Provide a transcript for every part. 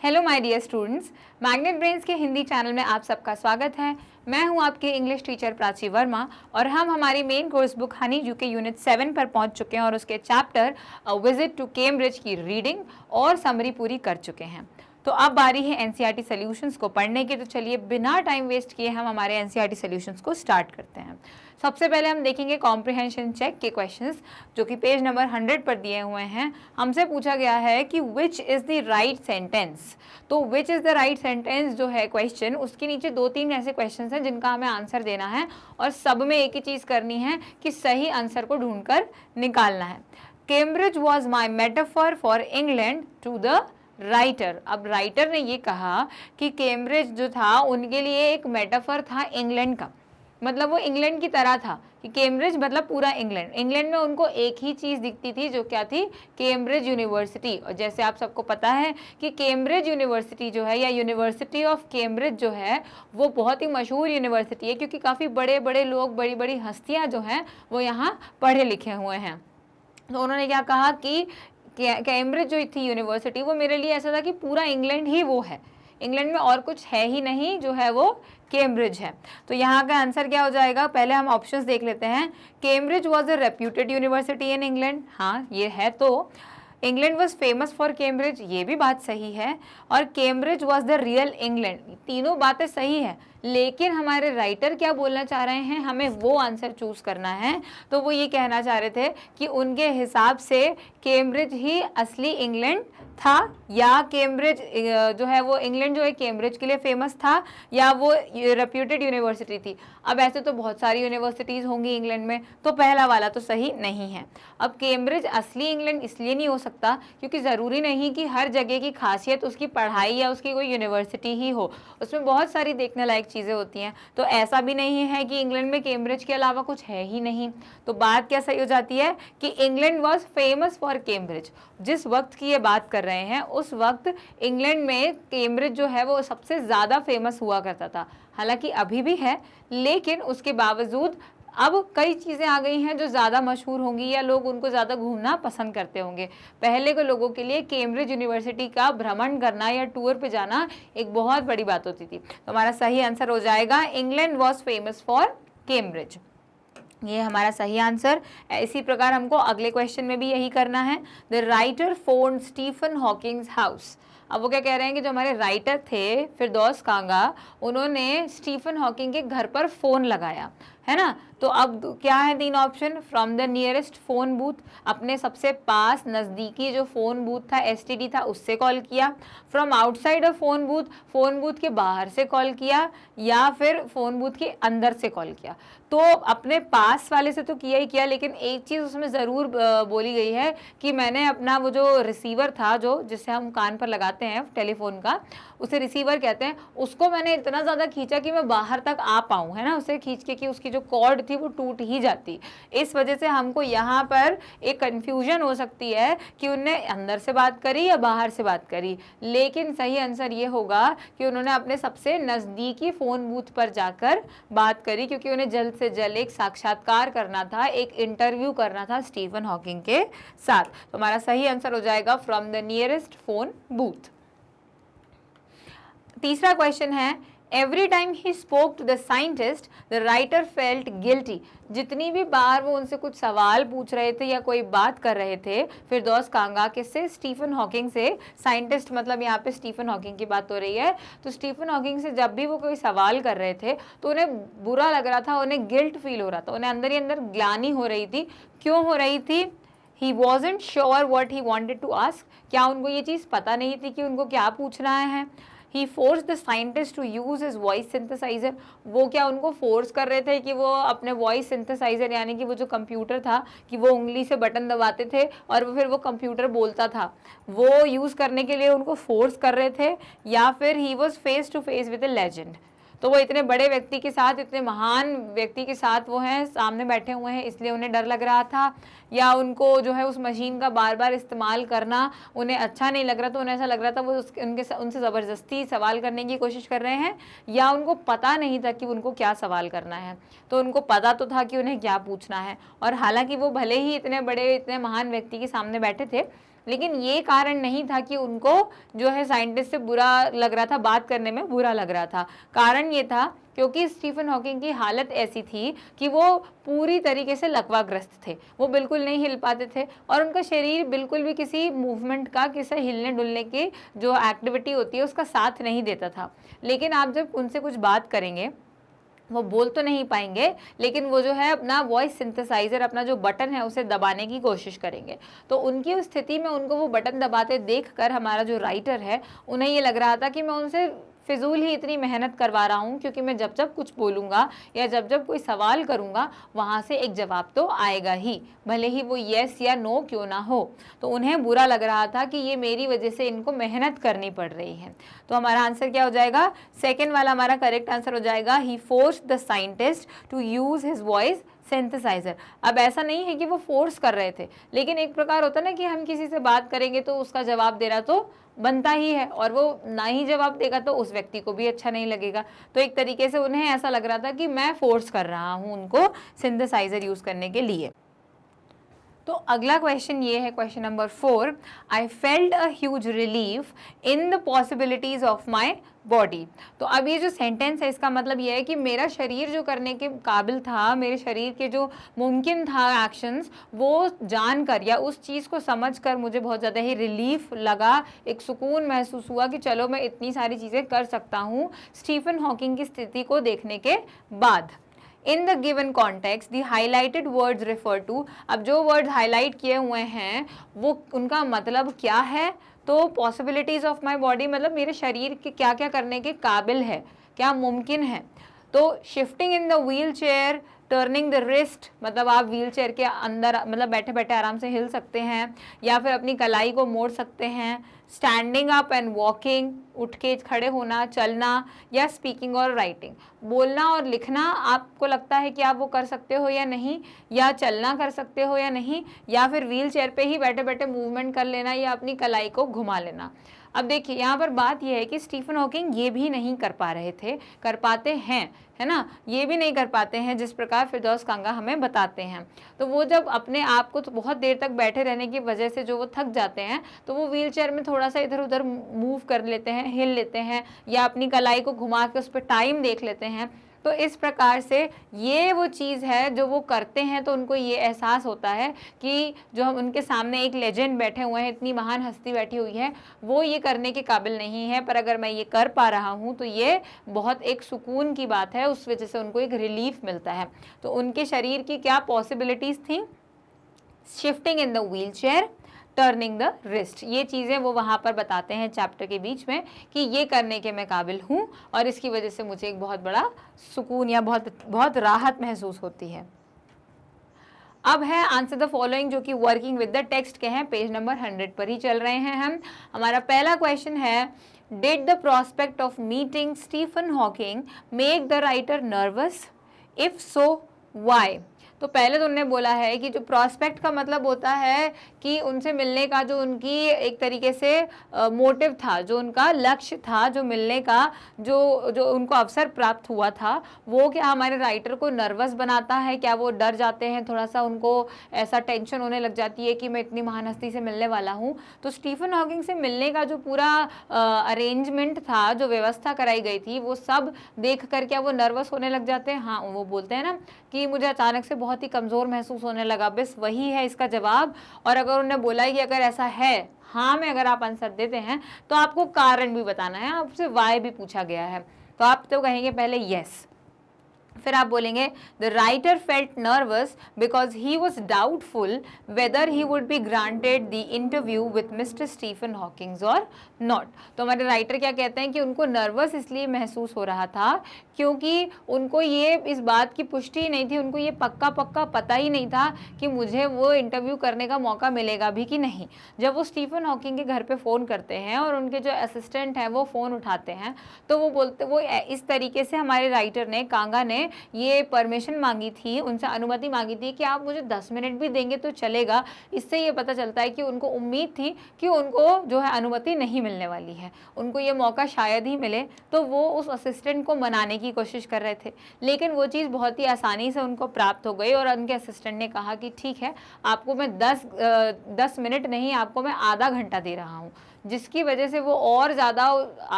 Hello my dear students, magnet brains के Hindi channel में आप सबका स्वागत है। मैं हूं आपके इंग्लिश टीचर प्राची वर्मा और हम हमारी मेन कोर्स बुक हनी जू के यूनिट 7 पर पहुंच चुके हैं और उसके चैप्टर विजिट टू कैम्ब्रिज की रीडिंग और समरी पूरी कर चुके हैं। तो अब बारी है एनसीईआरटी सॉल्यूशंस को पढ़ने की। तो चलिए बिना टाइम वेस्ट किए हम हमारे एनसीईआरटी सॉल्यूशंस को स्टार्ट करते हैं। सबसे पहले हम देखेंगे कॉम्प्रिहेंशन चेक के क्वेश्चंस जो कि पेज नंबर 100 पर दिए हुए हैं। हमसे पूछा गया है कि which is the right sentence. तो which is the right sentence जो है क्वेश्चन, उसके नीचे 2-3 ऐसे क्वेश्चंस हैं जिनका हमें आंसर देना है और सब में एक ही चीज़ करनी है कि सही आंसर को ढूंढकर निकालना है। Cambridge was my metaphor for England to the writer. अब राइटर ने ये कहा कि कैम्ब्रिज जो था उनके लिए एक मेटाफर था इंग्लैंड का, मतलब वो इंग्लैंड की तरह था कि कैम्ब्रिज मतलब पूरा इंग्लैंड। इंग्लैंड में उनको एक ही चीज़ दिखती थी जो क्या थी, कैम्ब्रिज यूनिवर्सिटी। और जैसे आप सबको पता है कि कैम्ब्रिज यूनिवर्सिटी जो है या यूनिवर्सिटी ऑफ कैम्ब्रिज जो है वो बहुत ही मशहूर यूनिवर्सिटी है क्योंकि काफ़ी बड़े बड़े लोग, बड़ी बड़ी हस्तियाँ जो हैं वो यहाँ पढ़े लिखे हुए हैं। तो उन्होंने क्या कहा कि कैम्ब्रिज जो थी यूनिवर्सिटी वो मेरे लिए ऐसा था कि पूरा इंग्लैंड ही वो है, इंग्लैंड में और कुछ है ही नहीं, जो है वो कैम्ब्रिज है। तो यहाँ का आंसर क्या हो जाएगा, पहले हम ऑप्शंस देख लेते हैं। Cambridge was a reputed university in England, हाँ ये है। तो England was famous for Cambridge, ये भी बात सही है। और Cambridge was the real England, तीनों बातें सही है। लेकिन हमारे राइटर क्या बोलना चाह रहे हैं, हमें वो आंसर चूज करना है। तो वो ये कहना चाह रहे थे कि उनके हिसाब से कैम्ब्रिज ही असली इंग्लैंड था, या कैम्ब्रिज जो है वो इंग्लैंड जो है कैम्ब्रिज के लिए फेमस था, या वो रेप्यूटेड यूनिवर्सिटी थी। अब ऐसे तो बहुत सारी यूनिवर्सिटीज़ होंगी इंग्लैंड में, तो पहला वाला तो सही नहीं है। अब कैम्ब्रिज असली इंग्लैंड इसलिए नहीं हो सकता क्योंकि ज़रूरी नहीं कि हर जगह की खासियत उसकी पढ़ाई या उसकी कोई यूनिवर्सिटी ही हो, उसमें बहुत सारी देखने लायक चीज़ें होती हैं। तो ऐसा भी नहीं है कि इंग्लैंड में कैम्ब्रिज के अलावा कुछ है ही नहीं। तो बात क्या सही हो जाती है कि England was famous for Cambridge. जिस वक्त की ये बात कर रहे हैं उस वक्त इंग्लैंड में कैम्ब्रिज जो है वो सबसे ज़्यादा फेमस हुआ करता था। हालांकि अभी भी है, लेकिन उसके बावजूद अब कई चीज़ें आ गई हैं जो ज़्यादा मशहूर होंगी या लोग उनको ज़्यादा घूमना पसंद करते होंगे। पहले के लोगों के लिए कैम्ब्रिज यूनिवर्सिटी का भ्रमण करना या टूर पे जाना एक बहुत बड़ी बात होती थी। तो हमारा सही आंसर हो जाएगा England was famous for Cambridge, ये हमारा सही आंसर। इसी प्रकार हमको अगले क्वेश्चन में भी यही करना है। The writer phoned Stephen Hawking's house. अब वो क्या कह रहे हैं कि जो हमारे राइटर थे फिरदौस कांगा, उन्होंने स्टीफन हॉकिंग के घर पर फ़ोन लगाया, है ना। तो अब क्या है 3 option. From the nearest phone booth, अपने सबसे पास नज़दीकी जो फ़ोन बूथ था, एसटीडी था, उससे कॉल किया। From outside a phone booth के बाहर से कॉल किया, या फिर फ़ोन बूथ के अंदर से कॉल किया। तो अपने पास वाले से तो किया ही किया, लेकिन एक चीज़ उसमें ज़रूर बोली गई है कि मैंने अपना वो जो रिसीवर था, जो जिससे हम कान पर लगाते हैं टेलीफोन का, उसे रिसीवर कहते हैं, उसको मैंने इतना ज़्यादा खींचा कि मैं बाहर तक आ पाऊँ, है ना, उसे खींच के कि उसकी जो कॉर्ड थी वो टूट ही जाती। इस वजह से हमको यहाँ पर एक कन्फ्यूजन हो सकती है कि उनने अंदर से बात करी या बाहर से बात करी, लेकिन सही आंसर ये होगा कि उन्होंने अपने सबसे नज़दीकी फ़ोन बूथ पर जाकर बात करी, क्योंकि उन्हें जल्द से जल्द एक साक्षात्कार करना था, एक इंटरव्यू करना था स्टीफन हॉकिंग के साथ। तो हमारा सही आंसर हो जाएगा from the nearest phone booth. तीसरा क्वेश्चन है, every time he spoke to the scientist the writer felt guilty. जितनी भी बार वो उनसे कुछ सवाल पूछ रहे थे या कोई बात कर रहे थे फिरदौस कांगा किससे, स्टीफन हॉकिंग से। साइंटिस्ट मतलब यहाँ पे स्टीफन हॉकिंग की बात हो रही है। तो स्टीफन हॉकिंग से जब भी वो कोई सवाल कर रहे थे तो उन्हें बुरा लग रहा था, उन्हें गिल्ट फील हो रहा था, उन्हें अंदर ही अंदर ग्लानि हो रही थी। क्यों हो रही थी? He wasn't sure what he wanted to ask। क्या उनको ये चीज़ पता नहीं थी कि उनको क्या पूछना है। He forced the scientist to use his voice synthesizer। वो क्या उनको फोर्स कर रहे थे कि वो अपने वॉइस सिंथेसाइजर यानी कि वो जो कंप्यूटर था कि वो उंगली से बटन दबाते थे और वो फिर वो कंप्यूटर बोलता था, वो यूज़ करने के लिए उनको फोर्स कर रहे थे, या फिर he was face to face with a legend। तो वो इतने बड़े व्यक्ति के साथ, इतने महान व्यक्ति के साथ वो हैं, सामने बैठे हुए हैं, इसलिए उन्हें डर लग रहा था, या उनको जो है उस मशीन का बार बार इस्तेमाल करना उन्हें अच्छा नहीं लग रहा, तो उन्हें ऐसा लग रहा था वो उनसे ज़बरदस्ती सवाल करने की कोशिश कर रहे हैं, या उनको पता नहीं था कि उनको क्या सवाल करना है। तो उनको पता तो था कि उन्हें क्या पूछना है, और हालांकि वो भले ही इतने बड़े, इतने महान व्यक्ति के सामने बैठे थे, लेकिन ये कारण नहीं था कि उनको जो है साइंटिस्ट से बुरा लग रहा था, बात करने में बुरा लग रहा था। कारण ये था क्योंकि स्टीफन हॉकिंग की हालत ऐसी थी कि वो पूरी तरीके से लकवाग्रस्त थे, वो बिल्कुल नहीं हिल पाते थे और उनका शरीर बिल्कुल भी किसी मूवमेंट का, किसी हिलने डुलने की जो एक्टिविटी होती है उसका साथ नहीं देता था। लेकिन आप जब उनसे कुछ बात करेंगे, वो बोल तो नहीं पाएंगे लेकिन वो जो है अपना वॉइस सिंथेसाइजर, अपना जो बटन है उसे दबाने की कोशिश करेंगे। तो उनकी उस स्थिति में उनको वो बटन दबाते देखकर हमारा जो राइटर है, उन्हें ये लग रहा था कि मैं उनसे फिजूल ही इतनी मेहनत करवा रहा हूँ, क्योंकि मैं जब जब कुछ बोलूँगा या जब जब कोई सवाल करूँगा वहाँ से एक जवाब तो आएगा ही, भले ही वो येस या नो क्यों ना हो। तो उन्हें बुरा लग रहा था कि ये मेरी वजह से इनको मेहनत करनी पड़ रही है। तो हमारा आंसर क्या हो जाएगा? सेकेंड वाला हमारा करेक्ट आंसर हो जाएगा, he forced the scientist to use his voice synthesiser. अब ऐसा नहीं है कि वो फोर्स कर रहे थे, लेकिन एक प्रकार होता है ना कि हम किसी से बात करेंगे तो उसका जवाब देना तो बनता ही है, और वो ना ही जवाब देगा तो उस व्यक्ति को भी अच्छा नहीं लगेगा। तो एक तरीके से उन्हें ऐसा लग रहा था कि मैं फोर्स कर रहा हूँ उनको सिंथेसाइजर यूज करने के लिए। तो अगला क्वेश्चन ये है, question number 4, I felt a huge relief in the possibilities of my body. तो अब ये जो सेंटेंस है इसका मतलब ये है कि मेरा शरीर जो करने के काबिल था, मेरे शरीर के जो मुमकिन था एक्शंस, वो जानकर या उस चीज़ को समझकर मुझे बहुत ज़्यादा ही रिलीफ लगा, एक सुकून महसूस हुआ कि चलो मैं इतनी सारी चीज़ें कर सकता हूँ स्टीफन हॉकिंग की स्थिति को देखने के बाद। In the given context the highlighted words refer to. अब जो वर्ड्स हाईलाइट किए हुए हैं वो उनका मतलब क्या है? तो पॉसिबिलिटीज ऑफ माई बॉडी मतलब मेरे शरीर के क्या क्या करने के काबिल है, क्या मुमकिन है। तो shifting in the wheel chair, turning the wrist मतलब आप व्हील चेयर के अंदर मतलब बैठे बैठे आराम से हिल सकते हैं या फिर अपनी कलाई को मोड़ सकते हैं। स्टैंडिंग अप एंड वॉकिंग, उठ के खड़े होना, चलना, या स्पीकिंग और राइटिंग, बोलना और लिखना आपको लगता है कि आप वो कर सकते हो या नहीं, या चलना कर सकते हो या नहीं, या फिर व्हील चेयर पे ही बैठे बैठे मूवमेंट कर लेना या अपनी कलाई को घुमा लेना। अब देखिए यहाँ पर बात यह है कि स्टीफन हॉकिंग ये भी नहीं कर पा रहे थे, कर पाते हैं, है ना, ये भी नहीं कर पाते हैं जिस प्रकार फिरदौस कांगा हमें बताते हैं। तो वो जब अपने आप को तो बहुत देर तक बैठे रहने की वजह से जो वो थक जाते हैं तो वो व्हील चेयर में थोड़ा सा इधर उधर मूव कर लेते हैं, हिल लेते हैं, या अपनी कलाई को घुमा के उस पर टाइम देख लेते हैं। तो इस प्रकार से ये वो चीज़ है जो वो करते हैं, तो उनको ये एहसास होता है कि जो हम उनके सामने एक लेजेंड बैठे हुए हैं, इतनी महान हस्ती बैठी हुई है, वो ये करने के काबिल नहीं है, पर अगर मैं ये कर पा रहा हूँ तो ये बहुत एक सुकून की बात है, उस वजह से उनको एक रिलीफ मिलता है। तो उनके शरीर की क्या पॉसिबिलिटीज़ थी? Shifting in the wheel chair, turning the wrist, ये चीज़ें वो वहाँ पर बताते हैं चैप्टर के बीच में कि ये करने के मैं काबिल हूँ और इसकी वजह से मुझे एक बहुत बड़ा सुकून या बहुत राहत महसूस होती है। अब है आंसर द फॉलोइंग, जो कि वर्किंग विद द टेक्स्ट के हैं, पेज नंबर 100 पर ही चल रहे हैं हम। हमारा पहला क्वेश्चन है, did the prospect of meeting Stephen Hawking make the writer nervous? If so why? तो पहले तो उन्होंने बोला है कि जो प्रॉस्पेक्ट का मतलब होता है कि उनसे मिलने का जो उनकी एक तरीके से मोटिव था, जो उनका लक्ष्य था, जो मिलने का जो उनको अवसर प्राप्त हुआ था, वो क्या हमारे राइटर को नर्वस बनाता है? क्या वो डर जाते हैं, थोड़ा सा उनको ऐसा टेंशन होने लग जाती है कि मैं इतनी महान हस्ती से मिलने वाला हूँ? तो स्टीफन हॉकिंग से मिलने का जो पूरा अरेंजमेंट था, जो व्यवस्था कराई गई थी, वो सब देख कर क्या वो नर्वस होने लग जाते हैं? हाँ, वो बोलते हैं ना कि मुझे अचानक से बहुत ही कमज़ोर महसूस होने लगा। बस वही है इसका जवाब। और अगर उन्होंने बोला है कि अगर ऐसा है, हाँ में अगर आप आंसर देते हैं तो आपको कारण भी बताना है, आपसे वाई भी पूछा गया है, तो आप तो कहेंगे पहले यस, फिर आप बोलेंगे the writer felt nervous because he was doubtful whether he would be granted the interview with mister Stephen Hawkings और नॉट। तो हमारे राइटर क्या कहते हैं कि उनको नर्वस इसलिए महसूस हो रहा था क्योंकि उनको ये इस बात की पुष्टि नहीं थी, उनको ये पक्का पता ही नहीं था कि मुझे वो इंटरव्यू करने का मौका मिलेगा भी कि नहीं। जब वो स्टीफन हॉकिंग के घर पे फ़ोन करते हैं और उनके जो असिस्टेंट हैं वो फ़ोन उठाते हैं तो वो बोलते, वो इस तरीके से हमारे राइटर ने, कांगा ने उन्होंने ये परमिशन मांगी थी, उनसे अनुमति मांगी थी कि आप मुझे 10 मिनट भी देंगे तो चलेगा। इससे ये पता चलता है कि उनको उम्मीद थी कि उनको जो है अनुमति नहीं मिलने वाली है, उनको ये मौका शायद ही मिले, तो वो उस असिस्टेंट को मनाने की कोशिश कर रहे थे। लेकिन वो चीज़ बहुत ही आसानी से उनको प्राप्त हो गई और उनके असिस्टेंट ने कहा कि ठीक है, आपको मैं 10 मिनट नहीं, आपको मैं आधा घंटा दे रहा हूँ, जिसकी वजह से वो और ज़्यादा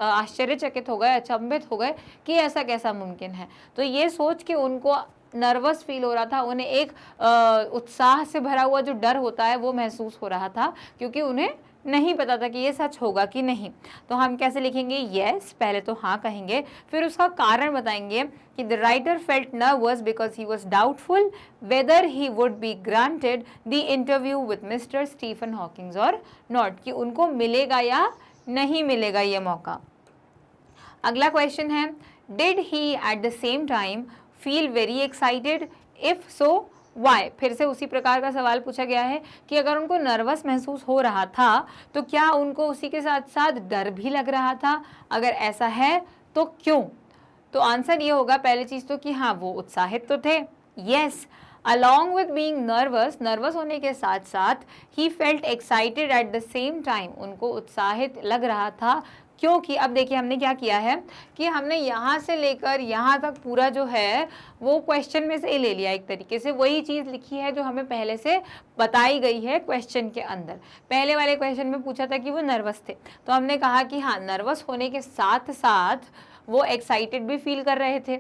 आश्चर्यचकित हो गए, अचंभित हो गए कि ऐसा कैसा मुमकिन है। तो ये सोच के उनको नर्वस फील हो रहा था, उन्हें एक उत्साह से भरा हुआ जो डर होता है वो महसूस हो रहा था, क्योंकि उन्हें नहीं पता था कि ये सच होगा कि नहीं। तो हम कैसे लिखेंगे? यस, पहले तो हाँ कहेंगे, फिर उसका कारण बताएंगे कि the writer felt nervous because he was doubtful whether he would be granted the interview with mister Stephen Hawkings और नॉट, कि उनको मिलेगा या नहीं मिलेगा ये मौका। अगला क्वेश्चन है, did he at the same time feel very excited, if so why. फिर से उसी प्रकार का सवाल पूछा गया है कि अगर उनको नर्वस महसूस हो रहा था तो क्या उनको उसी के साथ साथ डर भी लग रहा था, अगर ऐसा है तो क्यों? तो आंसर ये होगा पहली चीज़ तो कि हाँ, वो उत्साहित तो थे, yes. Along with being nervous, nervous होने के साथ साथ he felt excited eight the same time, उनको उत्साहित लग रहा था, क्योंकि अब देखिए हमने क्या किया है कि हमने यहाँ से लेकर यहाँ तक पूरा जो है वो क्वेश्चन में से ही ले लिया, एक तरीके से वही चीज़ लिखी है जो हमें पहले से बताई गई है क्वेश्चन के अंदर। पहले वाले क्वेश्चन में पूछा था कि वो नर्वस थे, तो हमने कहा कि हाँ, नर्वस होने के साथ साथ वो एक्साइटेड भी फील कर रहे थे।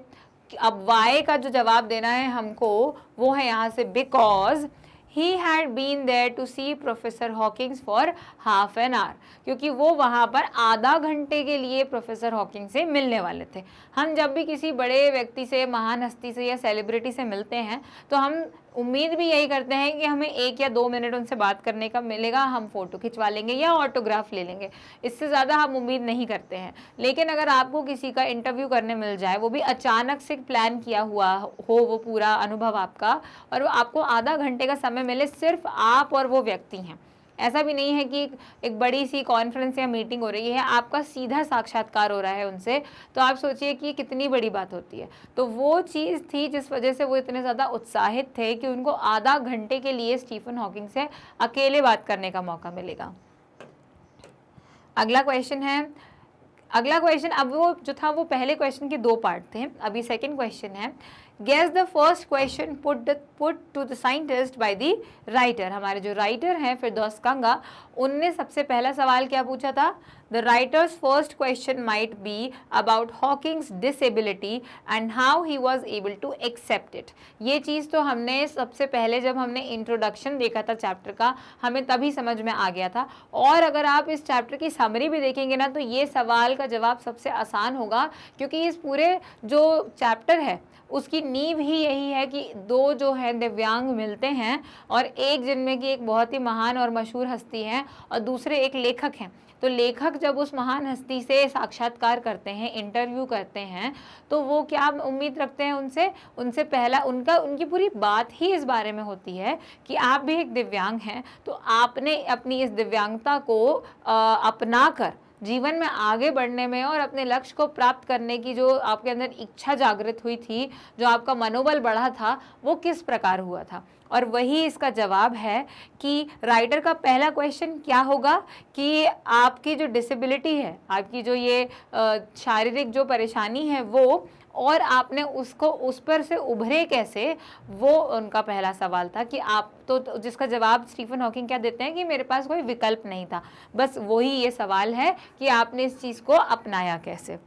अब वाई का जो जवाब देना है हमको वो है यहाँ से because he had been there to see professor Hawking's for half an hour, क्योंकि वो वहाँ पर आधा घंटे के लिए प्रोफेसर हॉकिंग से मिलने वाले थे। हम जब भी किसी बड़े व्यक्ति से, महान हस्ती से या सेलिब्रिटी से मिलते हैं तो हम उम्मीद भी यही करते हैं कि हमें 1 या 2 मिनट उनसे बात करने का मिलेगा, हम फ़ोटो खिंचवा लेंगे या ऑटोग्राफ ले लेंगे, इससे ज़्यादा हम उम्मीद नहीं करते हैं। लेकिन अगर आपको किसी का इंटरव्यू करने मिल जाए, वो भी अचानक से प्लान किया हुआ हो वो पूरा अनुभव आपका, और वो आपको आधा घंटे का समय मिले, सिर्फ आप और वो व्यक्ति हैं, ऐसा भी नहीं है कि एक बड़ी सी कॉन्फ्रेंस या मीटिंग हो रही है, आपका सीधा साक्षात्कार हो रहा है उनसे, तो आप सोचिए कि कितनी बड़ी बात होती है। तो वो चीज़ थी जिस वजह से वो इतने ज़्यादा उत्साहित थे कि उनको आधा घंटे के लिए स्टीफन हॉकिंग से अकेले बात करने का मौका मिलेगा। अगला क्वेश्चन है, अगला क्वेश्चन, अब वो जो था वो पहले क्वेश्चन के 2 पार्ट थे, अभी सेकंड क्वेश्चन है, guess the first question put to the scientist by the writer. हमारे जो राइटर हैं फिरदौस कंगा, उनने सबसे पहला सवाल क्या पूछा था? The writer's first question might be about Hawking's disability and how he was able to accept it. ये चीज़ तो हमने सबसे पहले जब हमने इंट्रोडक्शन देखा था चैप्टर का, हमें तभी समझ में आ गया था। और अगर आप इस चैप्टर की समरी भी देखेंगे ना, तो ये सवाल का जवाब सबसे आसान होगा, क्योंकि इस पूरे जो चैप्टर है उसकी नींव ही यही है कि 2 जो है दिव्यांग मिलते हैं, और एक जिनमें की एक बहुत ही महान और मशहूर हस्ती है और दूसरे एक लेखक हैं। तो लेखक जब उस महान हस्ती से साक्षात्कार करते हैं, इंटरव्यू करते हैं, तो वो क्या उम्मीद रखते हैं उनसे पहला उनकी पूरी बात ही इस बारे में होती है कि आप भी एक दिव्यांग हैं, तो आपने अपनी इस दिव्यांगता को अपनाकर जीवन में आगे बढ़ने में और अपने लक्ष्य को प्राप्त करने की जो आपके अंदर इच्छा जागृत हुई थी, जो आपका मनोबल बढ़ा था, वो किस प्रकार हुआ था। और वही इसका जवाब है कि राइटर का पहला क्वेश्चन क्या होगा कि आपकी जो डिसेबिलिटी है, आपकी जो ये शारीरिक जो परेशानी है वो, और आपने उसको उस पर से उभरे कैसे, वो उनका पहला सवाल था। कि आप तो जिसका जवाब स्टीफन हॉकिंग क्या देते हैं कि मेरे पास कोई विकल्प नहीं था, बस वही ये सवाल है कि आपने इस चीज़ को अपनाया कैसे।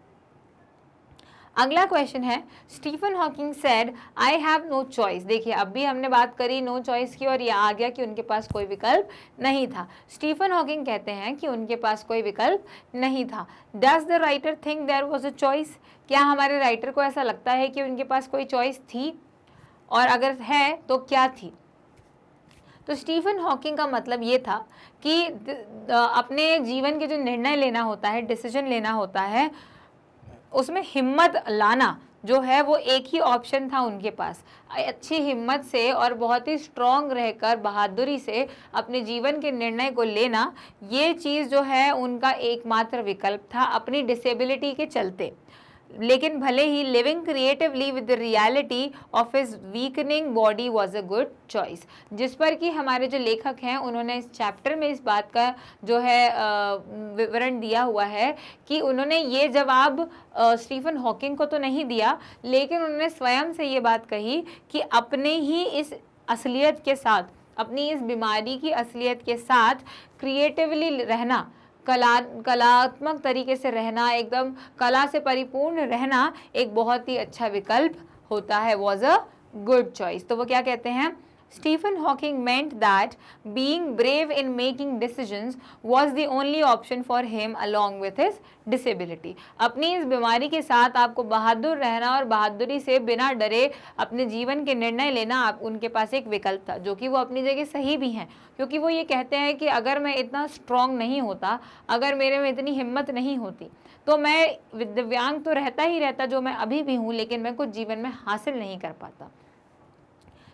अगला क्वेश्चन है, Stephen Hawking said I have no choice. देखिए अब भी हमने बात करी नो चॉइस की, और यह आ गया कि उनके पास कोई विकल्प नहीं था। स्टीफन हॉकिंग कहते हैं कि उनके पास कोई विकल्प नहीं था। Does the writer think there was a choice? क्या हमारे राइटर को ऐसा लगता है कि उनके पास कोई चॉइस थी, और अगर है तो क्या थी? तो स्टीफन हॉकिंग का मतलब ये था कि अपने जीवन के जो निर्णय लेना होता है, डिसीजन लेना होता है, उसमें हिम्मत लाना जो है वो एक ही ऑप्शन था उनके पास। अच्छी हिम्मत से और बहुत ही स्ट्रॉन्ग रहकर बहादुरी से अपने जीवन के निर्णय को लेना, ये चीज़ जो है उनका एकमात्र विकल्प था अपनी डिसेबिलिटी के चलते। लेकिन भले ही living creatively with the reality of his weakening body was a good choice, जिस पर कि हमारे जो लेखक हैं उन्होंने इस चैप्टर में इस बात का जो है विवरण दिया हुआ है कि उन्होंने ये जवाब स्टीफन हॉकिंग को तो नहीं दिया, लेकिन उन्होंने स्वयं से ये बात कही कि अपने ही इस असलियत के साथ, अपनी इस बीमारी की असलियत के साथ क्रिएटिवली रहना, कलात्मक तरीके से रहना, एकदम कला से परिपूर्ण रहना एक बहुत ही अच्छा विकल्प होता है, वॉज अ गुड चॉइस। तो वो क्या कहते हैं, Stephen Hawking meant that being brave in making decisions was the only option for him along with his disability। अपनी इस बीमारी के साथ आपको बहादुर रहना और बहादुरी से बिना डरे अपने जीवन के निर्णय लेना आप उनके पास एक विकल्प था, जो कि वो अपनी जगह सही भी हैं, क्योंकि वो ये कहते हैं कि अगर मैं इतना स्ट्रांग नहीं होता, अगर मेरे में इतनी हिम्मत नहीं होती, तो मैं दिव्यांग तो रहता ही रहता जो मैं अभी भी हूँ, लेकिन मैं कुछ जीवन में हासिल नहीं कर पाता।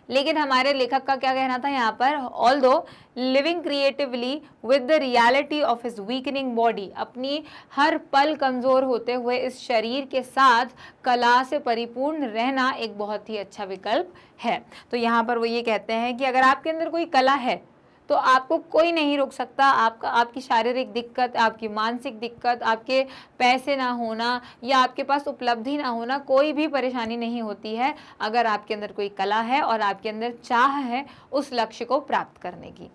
लेकिन हमारे लेखक का क्या कहना था यहाँ पर, although living creatively with the reality of his weakening body, अपनी हर पल कमज़ोर होते हुए इस शरीर के साथ कला से परिपूर्ण रहना एक बहुत ही अच्छा विकल्प है। तो यहाँ पर वो ये कहते हैं कि अगर आपके अंदर कोई कला है तो आपको कोई नहीं रोक सकता। आपकी शारीरिक दिक्कत, आपकी मानसिक दिक्कत, आपके पैसे ना होना या आपके पास उपलब्धि ना होना, कोई भी परेशानी नहीं होती है अगर आपके अंदर कोई कला है और आपके अंदर चाह है उस लक्ष्य को प्राप्त करने की।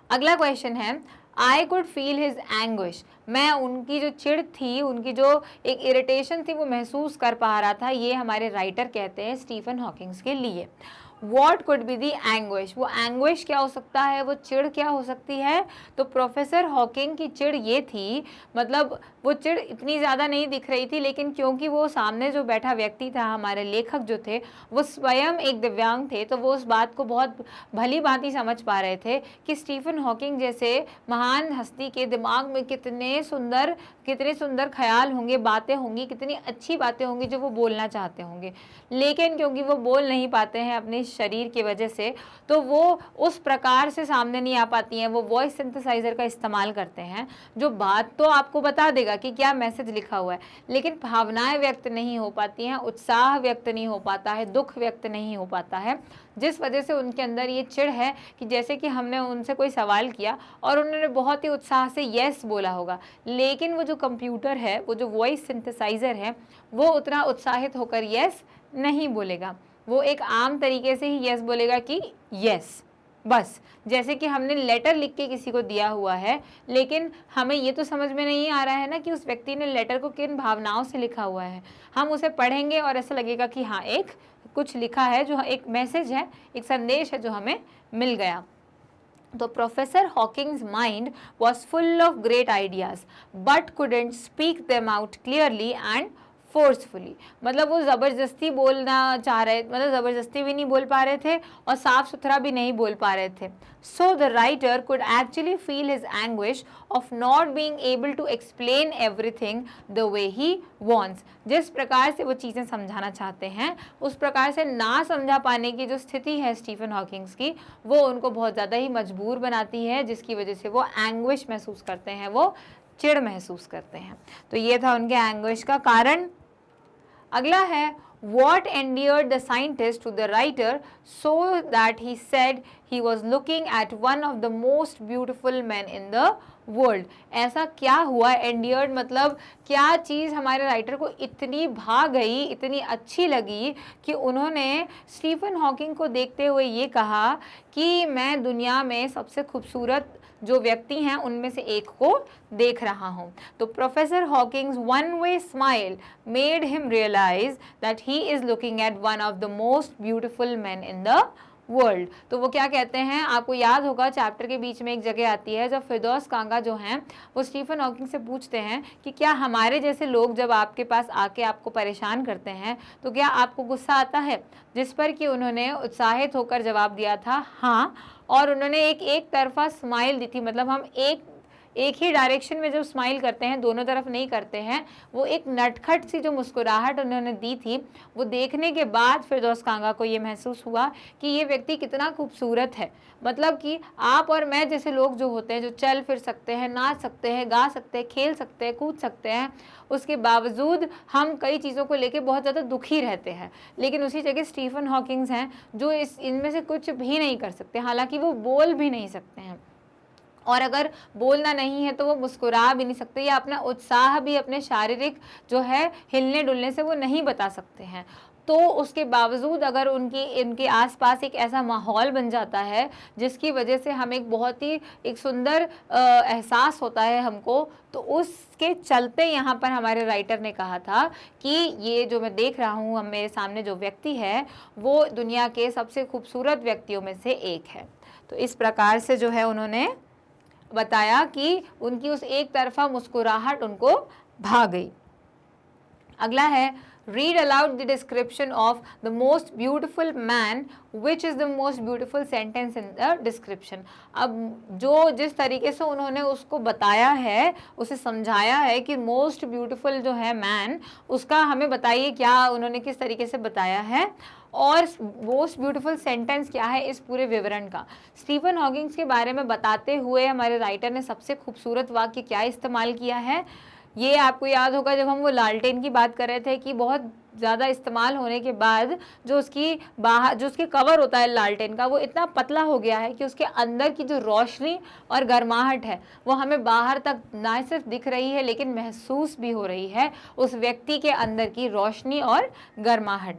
अगला क्वेश्चन है, I could feel his anguish, मैं उनकी जो चिढ़ थी, उनकी जो एक इरिटेशन थी वो महसूस कर पा रहा था। ये हमारे राइटर कहते हैं स्टीफन हॉकिंग्स के लिए। What could be the anguish, वो एंग्विश क्या हो सकता है, वो चिढ़ क्या हो सकती है। तो प्रोफेसर हॉकिंग की चिढ़ ये थी, मतलब वो चिढ़ इतनी ज़्यादा नहीं दिख रही थी, लेकिन क्योंकि वो सामने जो बैठा व्यक्ति था, हमारे लेखक जो थे, वो स्वयं एक दिव्यांग थे, तो वो उस बात को बहुत भली भांति समझ पा रहे थे कि स्टीफन हॉकिंग जैसे महान हस्ती के दिमाग में कितने सुंदर ख्याल होंगे, बातें होंगी, कितनी अच्छी बातें होंगी जो वो बोलना चाहते होंगे, लेकिन क्योंकि वो बोल नहीं पाते हैं अपने शरीर की वजह से, तो वो उस प्रकार से सामने नहीं आ पाती हैं। वो वॉइस सिंथेसाइजर का इस्तेमाल करते हैं जो बात तो आपको बता देगा कि क्या मैसेज लिखा हुआ है, लेकिन भावनाएं व्यक्त नहीं हो पाती हैं, उत्साह व्यक्त नहीं हो पाता है, दुख व्यक्त नहीं हो पाता है, जिस वजह से उनके अंदर ये चिढ़ है कि जैसे कि हमने उनसे कोई सवाल किया और उन्होंने बहुत ही उत्साह से यस बोला होगा, लेकिन वो जो कंप्यूटर है, वो जो वॉइस सिंथेसाइजर है, वो उतना उत्साहित होकर यस नहीं बोलेगा। वो एक आम तरीके से ही यस बोलेगा कि यस, बस जैसे कि हमने लेटर लिख के किसी को दिया हुआ है, लेकिन हमें ये तो समझ में नहीं आ रहा है ना कि उस व्यक्ति ने लेटर को किन भावनाओं से लिखा हुआ है। हम उसे पढ़ेंगे और ऐसा लगेगा कि हाँ, एक कुछ लिखा है, जो एक मैसेज है, एक संदेश है जो हमें मिल गया। तो professor Hawking's mind was full of great ideas but couldn't speak them out clearly and forcefully, मतलब वो ज़बरदस्ती बोलना चाह रहे, मतलब ज़बरदस्ती भी नहीं बोल पा रहे थे और साफ सुथरा भी नहीं बोल पा रहे थे। So the writer could actually feel his anguish of not being able to explain everything the way he wants, जिस प्रकार से वो चीज़ें समझाना चाहते हैं उस प्रकार से ना समझा पाने की जो स्थिति है स्टीफन हॉकिंग्स की, वो उनको बहुत ज़्यादा ही मजबूर बनाती है, जिसकी वजह से वो एंग्विश महसूस करते हैं, वो चिढ़ महसूस करते हैं। तो ये था उनके एंग्विश का कारण। अगला है, what endeared the scientist to the writer so that he said he was looking at one of the most beautiful men in the world। ऐसा क्या हुआ, endeared मतलब क्या चीज़ हमारे राइटर को इतनी भा गई, इतनी अच्छी लगी कि उन्होंने स्टीफन हॉकिंग को देखते हुए ये कहा कि मैं दुनिया में सबसे खूबसूरत जो व्यक्ति हैं उनमें से एक को देख रहा हूँ। तो professor Hawking's one way smile made him realise that he is looking at one of the most beautiful man in the world. तो वो क्या कहते हैं, आपको याद होगा चैप्टर के बीच में एक जगह आती है जब फिरदौस कांगा जो हैं वो स्टीफन हॉकिंग से पूछते हैं कि क्या हमारे जैसे लोग जब आपके पास आके आपको परेशान करते हैं तो क्या आपको गुस्सा आता है, जिस पर कि उन्होंने उत्साहित होकर जवाब दिया था हाँ, और उन्होंने एक तरफा स्माइल दी थी, मतलब हम एक ही डायरेक्शन में जब स्माइल करते हैं, दोनों तरफ नहीं करते हैं, वो एक नटखट सी जो मुस्कुराहट उन्होंने दी थी, वो देखने के बाद फिरदौस कांगा को ये महसूस हुआ कि ये व्यक्ति कितना खूबसूरत है। मतलब कि आप और मैं जैसे लोग जो होते हैं, जो चल फिर सकते हैं, नाच सकते हैं, गा सकते हैं, खेल सकते हैं, कूद सकते हैं, उसके बावजूद हम कई चीज़ों को लेके बहुत ज़्यादा दुखी रहते हैं। लेकिन उसी जगह स्टीफन हॉकिंग्स हैं जो इनमें से कुछ भी नहीं कर सकते, हालांकि वो बोल भी नहीं सकते हैं, और अगर बोलना नहीं है तो वो मुस्कुरा भी नहीं सकते, या अपना उत्साह भी अपने शारीरिक जो है हिलने डुलने से वो नहीं बता सकते हैं। तो उसके बावजूद अगर इनके आसपास एक ऐसा माहौल बन जाता है जिसकी वजह से हम एक बहुत ही एक सुंदर एहसास होता है हमको, तो उसके चलते यहाँ पर हमारे राइटर ने कहा था कि ये जो मैं देख रहा हूँ, मेरे सामने जो व्यक्ति है वो दुनिया के सबसे खूबसूरत व्यक्तियों में से एक है। तो इस प्रकार से जो है उन्होंने बताया कि उनकी उस एक तरफा मुस्कुराहट उनको भा गई। अगला है, read aloud the description of the most beautiful man, which is the most beautiful sentence in the description। अब जो जिस तरीके से उन्होंने उसको बताया है, उसे समझाया है कि मोस्ट ब्यूटीफुल जो है मैन, उसका हमें बताइए क्या उन्होंने किस तरीके से बताया है, और मोस्ट ब्यूटीफुल सेंटेंस क्या है इस पूरे विवरण का। स्टीफन हॉकिंग्स के बारे में बताते हुए हमारे राइटर ने सबसे खूबसूरत वाक्य क्या इस्तेमाल किया है, ये आपको याद होगा जब हम वो लालटेन की बात कर रहे थे कि बहुत ज़्यादा इस्तेमाल होने के बाद जो उसकी कवर होता है लालटेन का, वो इतना पतला हो गया है कि उसके अंदर की जो रोशनी और गर्माहट है वो हमें बाहर तक ना सिर्फ दिख रही है लेकिन महसूस भी हो रही है, उस व्यक्ति के अंदर की रोशनी और गर्माहट।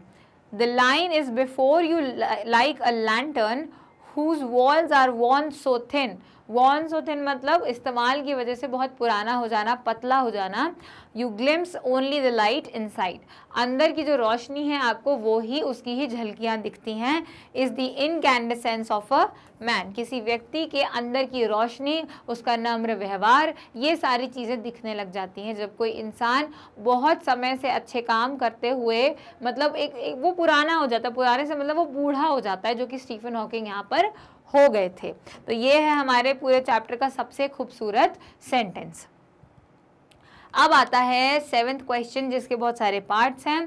The line is before you like a lantern whose walls are worn so thin। worn so thin मतलब इस्तेमाल की वजह से बहुत पुराना हो जाना, पतला हो जाना। You glimpse only the light inside। अंदर की जो रोशनी है आपको वो ही उसकी ही झलकियाँ दिखती हैं। Is the incandescence of a man। किसी व्यक्ति के अंदर की रोशनी, उसका नम्र व्यवहार, ये सारी चीज़ें दिखने लग जाती हैं जब कोई इंसान बहुत समय से अच्छे काम करते हुए मतलब एक वो पुराना हो जाता है। पुराने से मतलब वो बूढ़ा हो जाता है, जो कि स्टीफन हॉकिंग यहाँ पर हो गए थे। तो ये है हमारे पूरे चैप्टर का सबसे खूबसूरत सेंटेंस। अब आता है 7th क्वेश्चन, जिसके बहुत सारे पार्ट्स हैं।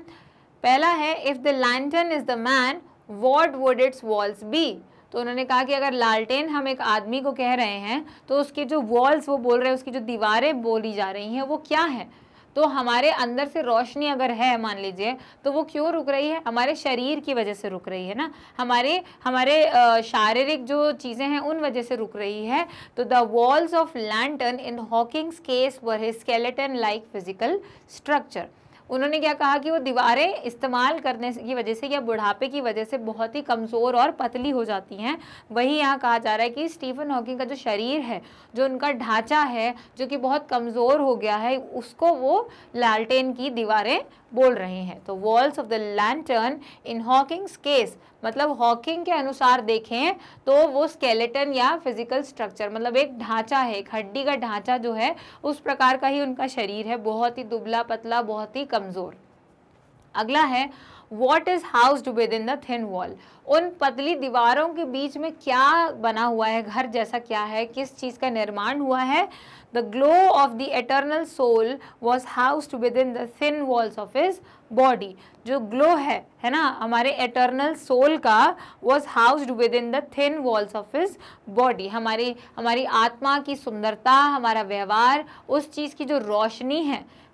पहला है, if the lantern is the man what would its walls be. तो उन्होंने कहा कि अगर लालटेन हम एक आदमी को कह रहे हैं तो उसके जो वॉल्स वो बोल रहे हैं, उसकी जो दीवारें बोली जा रही हैं वो क्या है। तो हमारे अंदर से रोशनी अगर है मान लीजिए, तो वो क्यों रुक रही है, हमारे शरीर की वजह से रुक रही है ना, हमारे शारीरिक जो चीज़ें हैं उन वजह से रुक रही है। तो the walls of lantern in Hawking's case were his skeleton like physical structure. उन्होंने क्या कहा कि वो दीवारें इस्तेमाल करने की वजह से या बुढ़ापे की वजह से बहुत ही कमज़ोर और पतली हो जाती हैं। वही यहाँ कहा जा रहा है कि स्टीफन हॉकिंग का जो शरीर है, जो उनका ढांचा है, जो कि बहुत कमज़ोर हो गया है, उसको वो लालटेन की दीवारें बोल रहे हैं। तो walls of the lantern in Hawking's case मतलब हॉकिंग के अनुसार देखें तो वो स्केलेटन या फिजिकल स्ट्रक्चर मतलब एक ढांचा है, एक हड्डी का ढांचा जो है उस प्रकार का ही उनका शरीर है, बहुत ही दुबला पतला, बहुत ही कमज़ोर। अगला है, What is housed within the thin wall। उन पतली दीवारों के बीच में क्या बना हुआ है, घर जैसा क्या है, किस चीज़ का निर्माण हुआ है। The glow of the eternal soul was housed within the thin walls of his body। जो ग्लो है ना हमारे एटर्नल सोल का, was housed within the thin walls of his body। हमारी आत्मा की सुंदरता, हमारा व्यवहार, उस चीज़ की जो रोशनी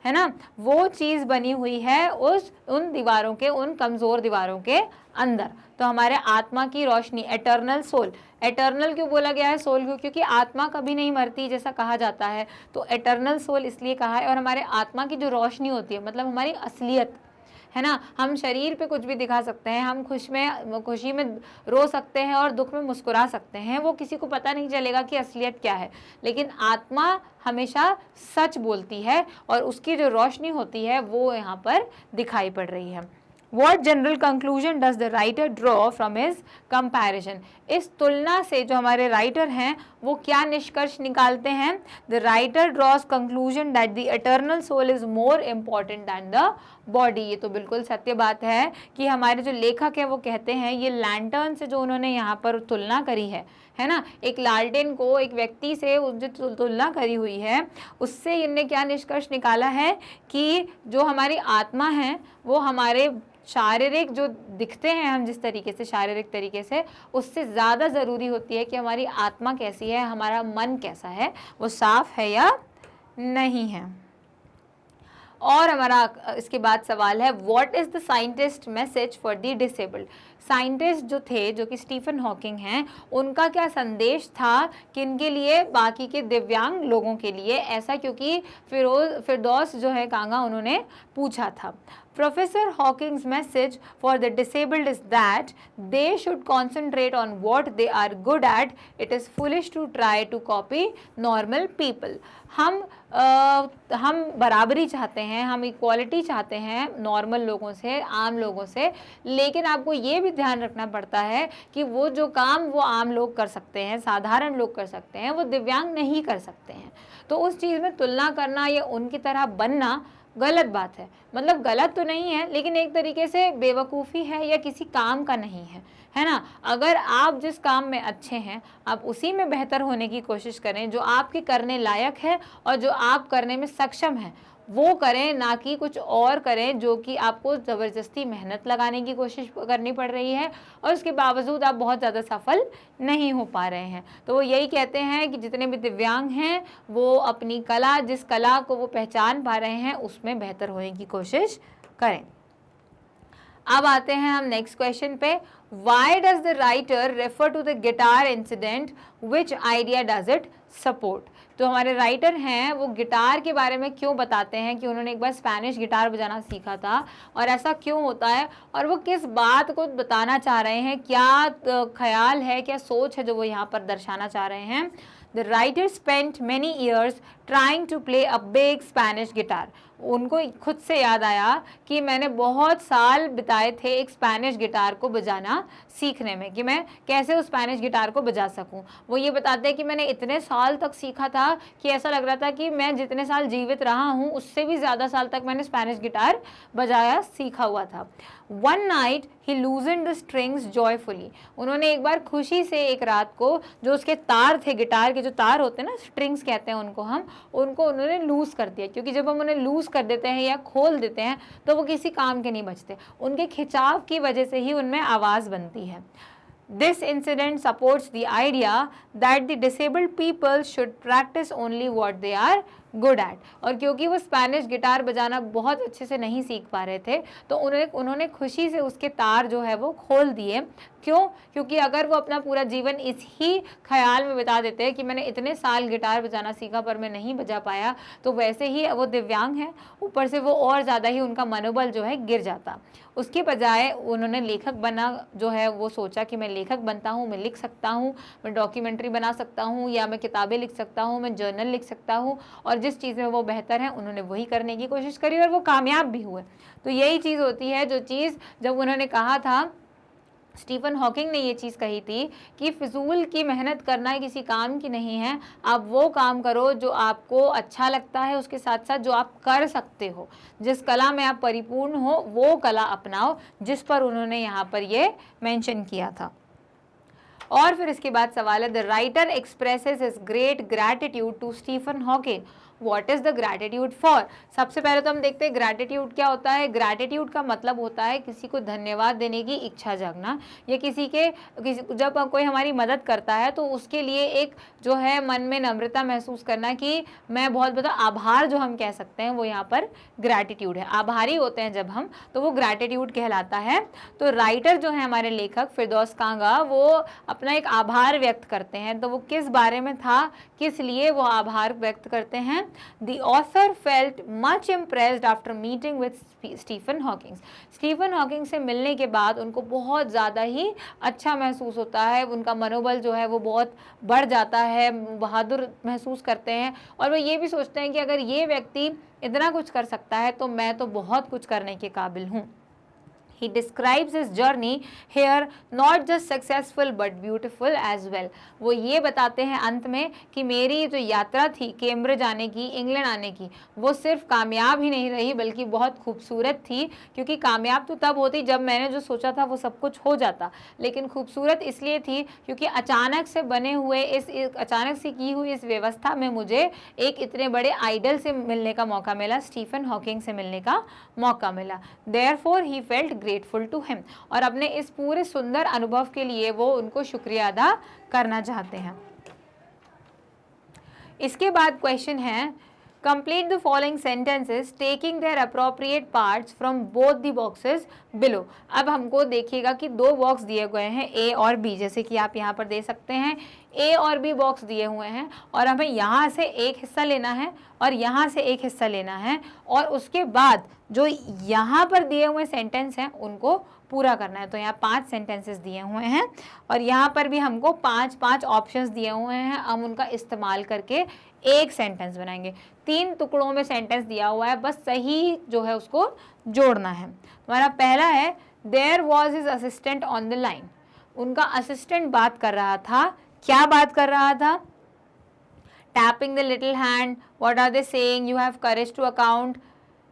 है ना, वो चीज़ बनी हुई है उन दीवारों के, उन कमज़ोर दीवारों के अंदर। तो हमारे आत्मा की रोशनी, एटर्नल सोल। एटर्नल क्यों बोला गया है सोल को, क्योंकि आत्मा कभी नहीं मरती जैसा कहा जाता है, तो एटर्नल सोल इसलिए कहा है। और हमारे आत्मा की जो रोशनी होती है मतलब हमारी असलियत है ना, हम शरीर पे कुछ भी दिखा सकते हैं, हम खुशी में रो सकते हैं और दुख में मुस्कुरा सकते हैं, वो किसी को पता नहीं चलेगा कि असलियत क्या है, लेकिन आत्मा हमेशा सच बोलती है और उसकी जो रोशनी होती है वो यहाँ पर दिखाई पड़ रही है। What general conclusion does the writer draw from his comparison। इस तुलना से जो हमारे राइटर हैं वो क्या निष्कर्ष निकालते हैं। The writer draws conclusion that the eternal soul is more important than the body। ये तो बिल्कुल सत्य बात है कि हमारे जो लेखक है वो कहते हैं, ये लैंटर्न से जो उन्होंने यहाँ पर तुलना करी है है ना। एक लालटेन को एक व्यक्ति से जो तुलना करी हुई है, उससे इनने क्या निष्कर्ष निकाला है कि जो हमारी आत्मा है वो हमारे शारीरिक जो दिखते हैं हम जिस तरीके से, शारीरिक तरीके से, उससे ज़्यादा ज़रूरी होती है कि हमारी आत्मा कैसी है, हमारा मन कैसा है, वो साफ है या नहीं है। और हमारा इसके बाद सवाल है, what is the scientist message for the disabled. Scientist जो थे, जो कि स्टीफन हॉकिंग हैं, उनका क्या संदेश था किनके लिए, बाकी के दिव्यांग लोगों के लिए, ऐसा क्योंकि फिरदौस जो है कांगा उन्होंने पूछा था। Professor Hawking's message for the disabled is that they should concentrate on what they are good at. It is foolish to try to copy normal people. हम बराबरी चाहते हैं, हम इक्वालिटी चाहते हैं नॉर्मल लोगों से, आम लोगों से, लेकिन आपको ये भी ध्यान रखना पड़ता है कि वो जो काम वो आम लोग कर सकते हैं, साधारण लोग कर सकते हैं, वो दिव्यांग नहीं कर सकते हैं। तो उस चीज़ में तुलना करना या उनकी तरह बनना गलत बात है। मतलब गलत तो नहीं है, लेकिन एक तरीके से बेवकूफ़ी है या किसी काम का नहीं है, है ना। अगर आप जिस काम में अच्छे हैं, आप उसी में बेहतर होने की कोशिश करें, जो आपके करने लायक है और जो आप करने में सक्षम हैं, वो करें, ना कि कुछ और करें जो कि आपको ज़बरदस्ती मेहनत लगाने की कोशिश करनी पड़ रही है और उसके बावजूद आप बहुत ज़्यादा सफल नहीं हो पा रहे हैं। तो वो यही कहते हैं कि जितने भी दिव्यांग हैं वो अपनी कला, जिस कला को वो पहचान पा रहे हैं, उसमें बेहतर होने की कोशिश करें। अब आते हैं हम नेक्स्ट क्वेश्चन पे। Why does the writer refer to the guitar incident, which idea does it support. तो हमारे राइटर हैं वो गिटार के बारे में क्यों बताते हैं कि उन्होंने एक बार स्पेनिश गिटार बजाना सीखा था और ऐसा क्यों होता है, और वो किस बात को बताना चाह रहे हैं, क्या ख्याल है, क्या सोच है जो वो यहाँ पर दर्शाना चाह रहे हैं। The writer spent many years trying to play a big Spanish guitar. उनको खुद से याद आया कि मैंने बहुत साल बिताए थे एक स्पेनिश गिटार को बजाना सीखने में, कि मैं कैसे उस स्पेनिश गिटार को बजा सकूं। वो ये बताते हैं कि मैंने इतने साल तक सीखा था कि ऐसा लग रहा था कि मैं जितने साल जीवित रहा हूं उससे भी ज़्यादा साल तक मैंने स्पेनिश गिटार बजाया सीखा हुआ था। One night he loosened the strings joyfully. उन्होंने एक बार खुशी से एक रात को जो उसके तार थे, गिटार के जो तार होते हैं ना, स्ट्रिंग्स कहते हैं उनको हम, उनको उन्होंने लूज़ कर दिया, क्योंकि जब हम उन्हें लूज़ कर देते हैं या खोल देते हैं तो वो किसी काम के नहीं बचते, उनके खिंचाव की वजह से ही उनमें आवाज़ बनती है। This incident supports the idea that the disabled people should practice only what they are good at. और क्योंकि वो स्पेनिश गिटार बजाना बहुत अच्छे से नहीं सीख पा रहे थे तो उन्होंने खुशी से उसके तार जो है वो खोल दिए। क्यों? क्योंकि अगर वो अपना पूरा जीवन इस ही ख्याल में बिता देते हैं कि मैंने इतने साल गिटार बजाना सीखा पर मैं नहीं बजा पाया, तो वैसे ही वो दिव्यांग हैं, ऊपर से वो और ज़्यादा ही उनका मनोबल जो है गिर जाता। उसके बजाय उन्होंने लेखक बना जो है वो सोचा कि मैं लेखक बनता हूँ, मैं लिख सकता हूँ, मैं डॉक्यूमेंट्री बना सकता हूँ, या मैं किताबें लिख सकता हूँ, मैं जर्नल लिख सकता हूँ, और जिस चीज़ में वो बेहतर है उन्होंने वही करने की कोशिश करी और वो कामयाब भी हुए। तो यही चीज़ होती है जो चीज़ जब उन्होंने कहा था, स्टीफन हॉकिंग ने ये चीज़ कही थी कि फिजूल की मेहनत करना किसी काम की नहीं है, आप वो काम करो जो आपको अच्छा लगता है, उसके साथ साथ जो आप कर सकते हो, जिस कला में आप परिपूर्ण हो वो कला अपनाओ, जिस पर उन्होंने यहाँ पर ये मेंशन किया था। और फिर इसके बाद सवाल है, the writer expresses his great gratitude to Stephen Hawking, what is the gratitude for. सबसे पहले तो हम देखते हैं ग्रैटिट्यूड क्या होता है। ग्रैटिट्यूड का मतलब होता है किसी को धन्यवाद देने की इच्छा जगना, या जब कोई हमारी मदद करता है तो उसके लिए एक जो है मन में नम्रता महसूस करना कि मैं बहुत बड़ा आभार जो हम कह सकते हैं वो यहाँ पर ग्रैटिट्यूड है। आभारी होते हैं जब हम, तो वो ग्रैटिट्यूड कहलाता है। तो राइटर जो है हमारे लेखक फिरदौस कांगा, वो अपना एक आभार व्यक्त करते हैं। तो वो किस बारे में था, किस लिए वो आभार व्यक्त करते हैं। The author felt much impressed after meeting with Stephen Hawking. Stephen Hawking से मिलने के बाद उनको बहुत ज़्यादा ही अच्छा महसूस होता है, उनका मनोबल जो है वो बहुत बढ़ जाता है, बहादुर महसूस करते हैं, और वो ये भी सोचते हैं कि अगर ये व्यक्ति इतना कुछ कर सकता है तो मैं तो बहुत कुछ करने के काबिल हूँ। He describes his journey here not just successful but beautiful as well. वो ये बताते हैं अंत में कि मेरी जो यात्रा थी कैम्ब्रिज आने की, इंग्लैंड आने की, वो सिर्फ कामयाब ही नहीं रही बल्कि बहुत खूबसूरत थी, क्योंकि कामयाब तो तब होती जब मैंने जो सोचा था वो सब कुछ हो जाता, लेकिन खूबसूरत इसलिए थी क्योंकि अचानक से बने हुए अचानक से की हुई इस व्यवस्था में मुझे एक इतने बड़े आइडल से मिलने का मौका मिला, स्टीफन हॉकिंग से मिलने का मौका मिला। Therefore he felt grateful to him. और अपने इस पूरे सुंदर अनुभव के लिए वो उनको शुक्रिया अदा करना चाहते हैं। इसके बाद क्वेश्चन है complete the following sentences taking their appropriate parts from both the boxes below. अब हमको देखिएगा कि दो बॉक्स दिए गए हैं A और B, जैसे कि आप यहाँ पर दे सकते हैं A और B बॉक्स दिए हुए हैं और हमें यहाँ से एक हिस्सा लेना है और यहाँ से एक हिस्सा लेना है और उसके बाद जो यहाँ पर दिए हुए सेंटेंस हैं उनको पूरा करना है। तो यहाँ 5 सेंटेंसेस दिए हुए हैं और यहाँ पर भी हमको 5 ऑप्शंस दिए हुए हैं, हम उनका इस्तेमाल करके एक सेंटेंस बनाएंगे। 3 टुकड़ों में सेंटेंस दिया हुआ है, बस सही जो है उसको जोड़ना है। हमारा पहला है there was his assistant on the line. उनका असिस्टेंट बात कर रहा था, क्या बात कर रहा था? Tapping the little hand, what are they saying, you have courage to account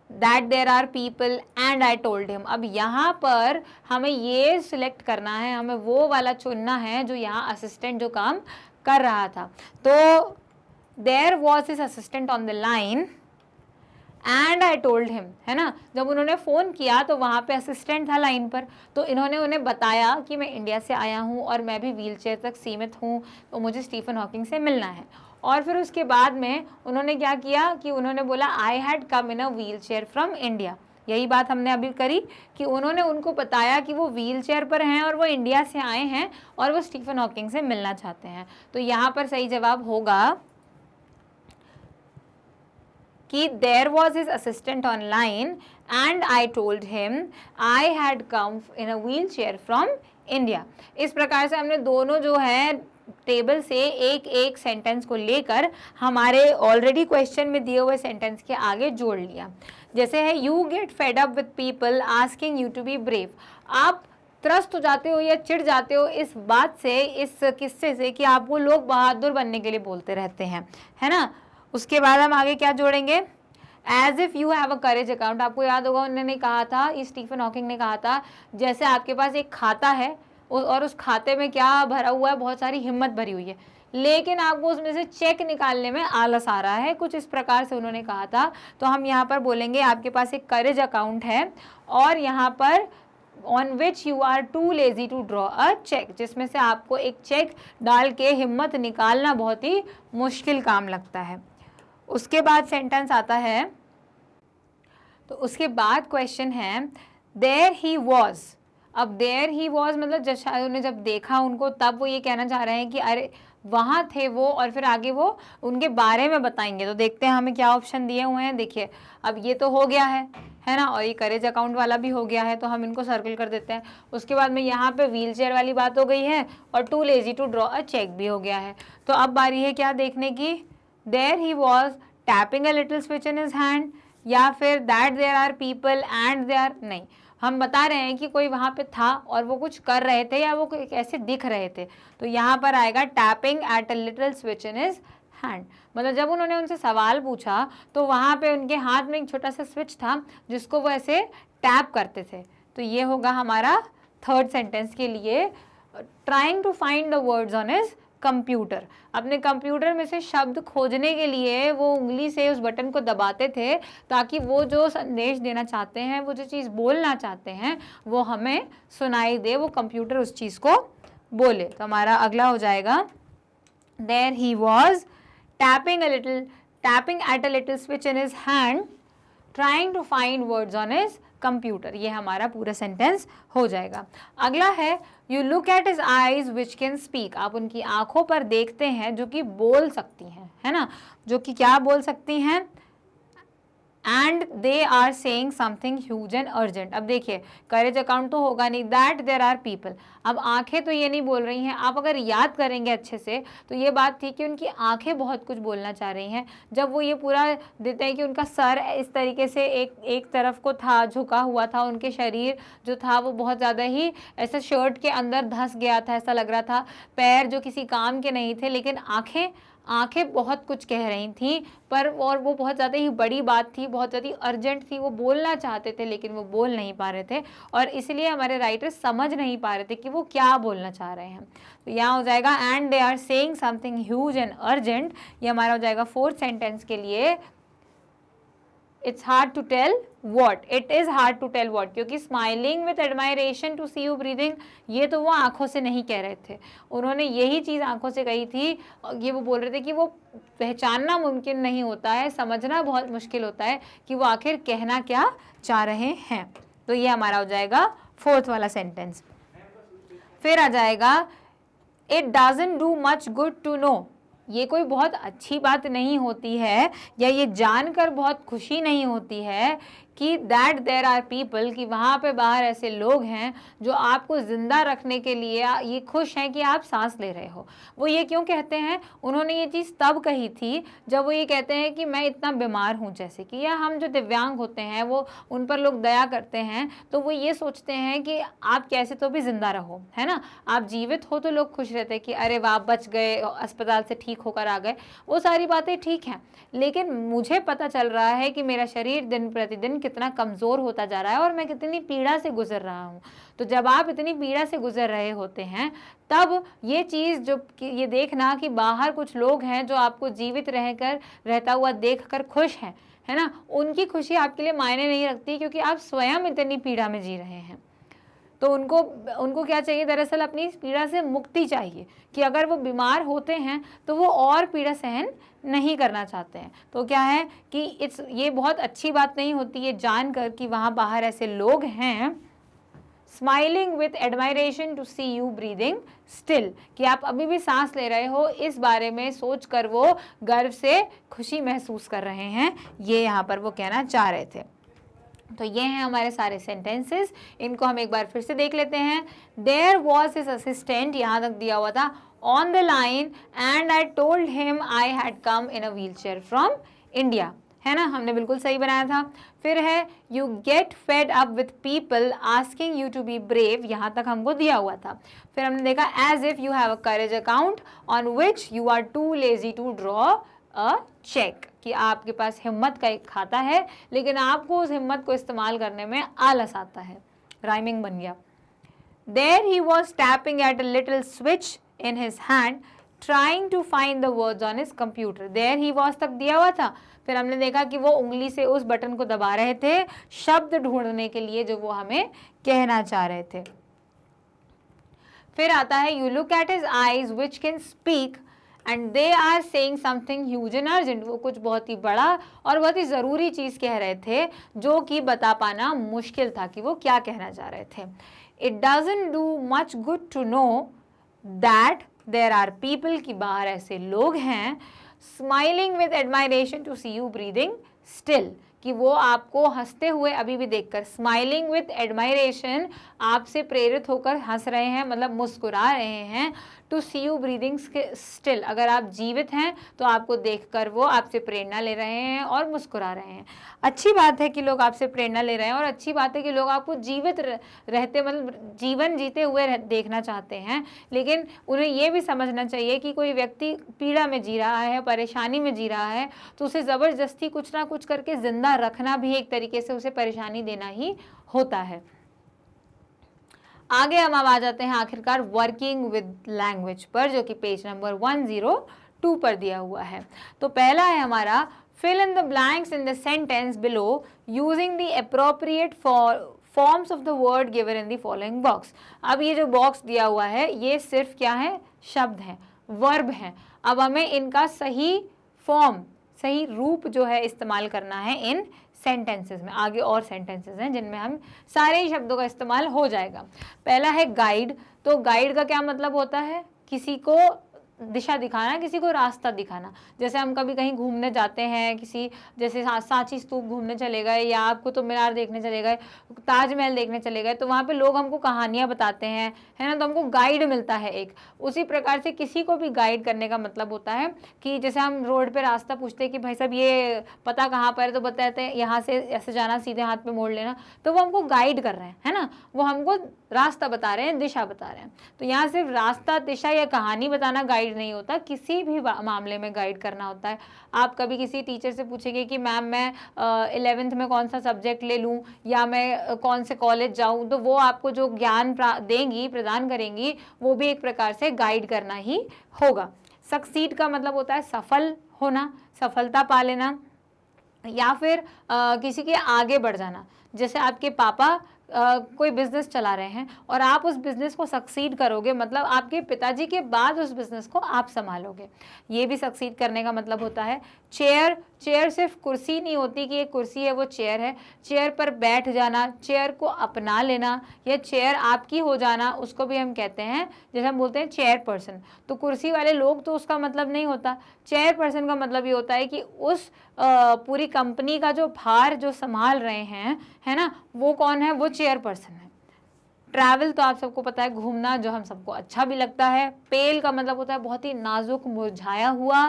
that there are people and I told him. अब यहाँ पर हमें ये सिलेक्ट करना है, हमें वो वाला चुनना है जो यहाँ असिस्टेंट जो काम कर रहा था। तो there was his assistant on the line and I told him, है ना, जब उन्होंने फ़ोन किया तो वहाँ पे असिस्टेंट था लाइन पर, तो इन्होंने उन्हें बताया कि मैं इंडिया से आया हूँ और मैं भी व्हीलचेयर तक सीमित हूँ, तो मुझे स्टीफन हॉकिंग से मिलना है। और फिर उसके बाद में उन्होंने क्या किया कि उन्होंने बोला आई had come in a wheelchair from India. यही बात हमने अभी करी कि उन्होंने उनको बताया कि वो व्हीलचेयर पर हैं और वो इंडिया से आए हैं और वो स्टीफन हॉकिंग से मिलना चाहते हैं। तो यहाँ पर सही जवाब होगा कि there was his assistant on line and I told him I had come in a wheel chair from India. इस प्रकार से हमने दोनों जो है टेबल से एक एक सेंटेंस को लेकर हमारे ऑलरेडी क्वेश्चन में दिए हुए सेंटेंस के आगे जोड़ लिया। जैसे है you get fed up with people asking you to be brave. आप त्रस्त हो जाते हो या चिढ़ जाते हो इस बात से, इस किस्से से कि आपको लोग बहादुर बनने के लिए बोलते रहते हैं, है ना। उसके बाद हम आगे क्या जोड़ेंगे? As if you have a courage account. आपको याद होगा उन्होंने कहा था, स्टीफन हॉकिंग ने कहा था, जैसे आपके पास एक खाता है और उस खाते में क्या भरा हुआ है, बहुत सारी हिम्मत भरी हुई है, लेकिन आपको उसमें से चेक निकालने में आलस आ रहा है, कुछ इस प्रकार से उन्होंने कहा था। तो हम यहाँ पर बोलेंगे आपके पास एक करेज अकाउंट है और यहाँ पर on which you are too lazy to draw a cheque, जिसमें से आपको एक चेक डाल के हिम्मत निकालना बहुत ही मुश्किल काम लगता है। उसके बाद सेंटेंस आता है, तो उसके बाद क्वेश्चन है देयर ही वॉज। अब देयर ही वॉज मतलब जब शायद उन्हें जब देखा उनको, तब वो ये कहना चाह रहे हैं कि अरे वहाँ थे वो, और फिर आगे वो उनके बारे में बताएंगे। तो देखते हैं हमें क्या ऑप्शन दिए हुए हैं। देखिए अब ये तो हो गया है ना, और ये करेज अकाउंट वाला भी हो गया है, तो हम इनको सर्कल कर देते हैं। उसके बाद में यहाँ पे व्हील चेयर वाली बात हो गई है और too lazy to draw a cheque भी हो गया है। तो अब बारी है क्या देखने की, there he was tapping a little switch in his hand, या फिर that there are people and they are. नहीं, हम बता रहे हैं कि कोई वहाँ पे था और वो कुछ कर रहे थे या वो कैसे दिख रहे थे। तो यहाँ पर आएगा tapping at a little switch in his hand. मतलब जब उन्होंने उनसे सवाल पूछा तो वहाँ पे उनके हाथ में एक छोटा सा स्विच था जिसको वो ऐसे टैप करते थे। तो ये होगा हमारा थर्ड सेंटेंस के लिए, trying to find the words on his computer. अपने कंप्यूटर में से शब्द खोजने के लिए वो उंगली से उस बटन को दबाते थे ताकि वो जो संदेश देना चाहते हैं, वो जो चीज़ बोलना चाहते हैं, वो हमें सुनाई दे, वो कंप्यूटर उस चीज़ को बोले। तो हमारा अगला हो जाएगा there he was tapping at a little switch in his hand trying to find words on his computer. ये हमारा पूरा सेंटेंस हो जाएगा। अगला है you look at his eyes which can speak. आप उनकी आंखों पर देखते हैं जो कि बोल सकती हैं, है ना, जो कि क्या बोल सकती हैं, and they are saying something huge and urgent. अब देखिए करेज अकाउंट तो होगा नहीं, दैट देयर आर पीपल। अब आंखें तो ये नहीं बोल रही हैं, आप अगर याद करेंगे अच्छे से तो ये बात थी कि उनकी आंखें बहुत कुछ बोलना चाह रही हैं। जब वो ये पूरा देते हैं कि उनका सर इस तरीके से एक तरफ को था, झुका हुआ था, उनके शरीर जो था वो बहुत ज़्यादा ही ऐसा शर्ट के अंदर धंस गया था, ऐसा लग रहा था, पैर जो किसी काम के नहीं थे, लेकिन आंखें बहुत कुछ कह रही थी, पर और वो बहुत ज़्यादा ही बड़ी बात थी, बहुत ज़्यादा अर्जेंट थी, वो बोलना चाहते थे लेकिन वो बोल नहीं पा रहे थे, और इसलिए हमारे राइटर समझ नहीं पा रहे थे कि वो क्या बोलना चाह रहे हैं। तो यहाँ हो जाएगा and they are saying something huge and urgent, ये हमारा हो जाएगा फोर्थ सेंटेंस के लिए। It's hard to tell what, it is hard to tell what, क्योंकि smiling with admiration to see you breathing, ये तो वो आंखों से नहीं कह रहे थे, उन्होंने यही चीज़ आंखों से कही थी। ये वो बोल रहे थे कि वो पहचानना मुमकिन नहीं होता है, समझना बहुत मुश्किल होता है कि वो आखिर कहना क्या चाह रहे हैं। तो ये हमारा हो जाएगा फोर्थ वाला सेंटेंस। फिर आ जाएगा it doesn't do much good to know, ये कोई बहुत अच्छी बात नहीं होती है, या ये जानकर बहुत खुशी नहीं होती है कि दैट देयर आर पीपल, कि वहाँ पे बाहर ऐसे लोग हैं जो आपको ज़िंदा रखने के लिए ये खुश हैं कि आप सांस ले रहे हो। वो ये क्यों कहते हैं? उन्होंने ये चीज़ तब कही थी जब वो ये कहते हैं कि मैं इतना बीमार हूँ, जैसे कि, या हम जो दिव्यांग होते हैं वो उन पर लोग दया करते हैं, तो वो ये सोचते हैं कि आप कैसे तो भी ज़िंदा रहो, है ना, आप जीवित हो तो लोग खुश रहते हैं कि अरे वाह बच गए, अस्पताल से ठीक होकर आ गए, वो सारी बातें ठीक हैं, लेकिन मुझे पता चल रहा है कि मेरा शरीर दिन प्रतिदिन कितना कमज़ोर होता जा रहा है और मैं कितनी पीड़ा से गुजर रहा हूँ। तो जब आप इतनी पीड़ा से गुजर रहे होते हैं तब ये चीज़ जो ये देखना कि बाहर कुछ लोग हैं जो आपको जीवित रहता हुआ देखकर खुश हैं, है ना, उनकी खुशी आपके लिए मायने नहीं रखती, क्योंकि आप स्वयं इतनी पीड़ा में जी रहे हैं। तो उनको क्या चाहिए? दरअसल अपनी इस पीड़ा से मुक्ति चाहिए, कि अगर वो बीमार होते हैं तो वो और पीड़ा सहन नहीं करना चाहते हैं। तो क्या है कि ये बहुत अच्छी बात नहीं होती ये जानकर कि वहाँ बाहर ऐसे लोग हैं। Smiling with admiration to see you breathing still, कि आप अभी भी सांस ले रहे हो, इस बारे में सोचकर वो गर्व से खुशी महसूस कर रहे हैं, ये यहाँ पर वो कहना चाह रहे थे। तो ये हैं हमारे सारे सेंटेंसेस, इनको हम एक बार फिर से देख लेते हैं। देयर वॉज हिज असिस्टेंट, यहाँ तक दिया हुआ था, on the line and I told him I had come in a wheel chair from India, है ना, हमने बिल्कुल सही बनाया था। फिर है you get fed up with people asking you to be brave, यहाँ तक हमको दिया हुआ था। फिर हमने देखा as if you have a courage account on which you are too lazy to draw a cheque, कि आपके पास हिम्मत का एक खाता है लेकिन आपको उस हिम्मत को इस्तेमाल करने में आलस आता है, राइमिंग बन गया। There he was tapping at a little switch in his hand trying to find the words on his computer, there he was तक दिया हुआ था। फिर हमने देखा कि वो उंगली से उस बटन को दबा रहे थे शब्द ढूंढने के लिए जो वो हमें कहना चाह रहे थे। फिर आता है you look at his eyes which can speak and they are saying something huge and urgent, वो कुछ बहुत ही बड़ा और बहुत ही ज़रूरी चीज़ कह रहे थे जो कि बता पाना मुश्किल था कि वो क्या कहना चाह रहे थे। It doesn't do much good to know that there are people, की बाहर ऐसे लोग हैं। Smiling with admiration to see you breathing still, कि वो आपको हंसते हुए अभी भी देखकर, स्माइलिंग विथ एडमायरेशन, आपसे प्रेरित होकर हंस रहे हैं, मतलब मुस्कुरा रहे हैं। To see you breathing still, अगर आप जीवित हैं तो आपको देखकर वो आपसे प्रेरणा ले रहे हैं और मुस्कुरा रहे हैं। अच्छी बात है कि लोग आपसे प्रेरणा ले रहे हैं, और अच्छी बात है कि लोग आपको जीवित रहते, मतलब जीवन जीते हुए देखना चाहते हैं, लेकिन उन्हें ये भी समझना चाहिए कि कोई व्यक्ति पीड़ा में जी रहा है, परेशानी में जी रहा है, तो उसे ज़बरदस्ती कुछ ना कुछ करके ज़िंदा रखना भी एक तरीके से उसे परेशानी देना ही होता है। आगे हम अब आ जाते हैं आखिरकार वर्किंग विद लैंग्वेज पर, जो कि पेज नंबर 102 पर दिया हुआ है। तो पहला है हमारा fill in the blanks in the sentence below using the appropriate forms of the word given in the following box. अब ये जो बॉक्स दिया हुआ है ये सिर्फ क्या है? शब्द हैं, वर्ब हैं। अब हमें इनका सही फॉर्म, सही रूप जो है इस्तेमाल करना है इन सेंटेंसेस में। आगे और सेंटेंसेस हैं जिनमें हम सारे ही शब्दों का इस्तेमाल हो जाएगा। पहला है गाइड, तो गाइड का क्या मतलब होता है? किसी को दिशा दिखाना, किसी को रास्ता दिखाना। जैसे हम कभी कहीं घूमने जाते हैं, किसी जैसे सांची स्तूप घूमने चले गए, या आप कुतुब मीनार देखने चले गए, ताजमहल देखने चले गए, तो वहाँ पे लोग हमको कहानियाँ बताते हैं, है ना, तो हमको गाइड मिलता है एक। उसी प्रकार से किसी को भी गाइड करने का मतलब होता है कि जैसे हम रोड पे रास्ता पूछते हैं कि भाई साहब ये पता कहाँ पर है, तो बताते हैं यहाँ से ऐसे जाना, सीधे हाथ पे मोड़ लेना, तो वो हमको गाइड कर रहे हैं, है ना, वो हमको रास्ता बता रहे हैं, दिशा बता रहे हैं। तो यहाँ सिर्फ रास्ता, दिशा या कहानी बताना गाइड नहीं होता, किसी भी मामले में गाइड करना होता है। आप कभी किसी टीचर से पूछेंगे कि मैम मैं 11th में कौन सा सब्जेक्ट ले लूँ, या मैं कौन से कॉलेज जाऊँ, तो वो आपको जो ज्ञान देंगी, प्रदान करेंगी, वो भी एक प्रकार से गाइड करना ही होगा। सक्सीड का मतलब होता है सफल होना, सफलता पा लेना, या फिर किसी के आगे बढ़ जाना। जैसे आपके पापा कोई बिजनेस चला रहे हैं और आप उस बिजनेस को सक्सीड करोगे, मतलब आपके पिताजी के बाद उस बिजनेस को आप संभालोगे, ये भी सक्सीड करने का मतलब होता है। चेयर सिर्फ कुर्सी नहीं होती कि एक कुर्सी है वो चेयर है, चेयर पर बैठ जाना, चेयर को अपना लेना, या चेयर आपकी हो जाना, उसको भी हम कहते हैं, जैसे हम बोलते हैं चेयर पर्सन। तो कुर्सी वाले लोग तो उसका मतलब नहीं होता, चेयर पर्सन का मतलब ये होता है कि उस पूरी कंपनी का जो भार जो संभाल रहे हैं, है ना, वो कौन है, वो चेयर पर्सन है। ट्रैवल तो आप सबको पता है, घूमना, जो हम सबको अच्छा भी लगता है। पेल का मतलब होता है बहुत ही नाजुक, मुरझाया हुआ।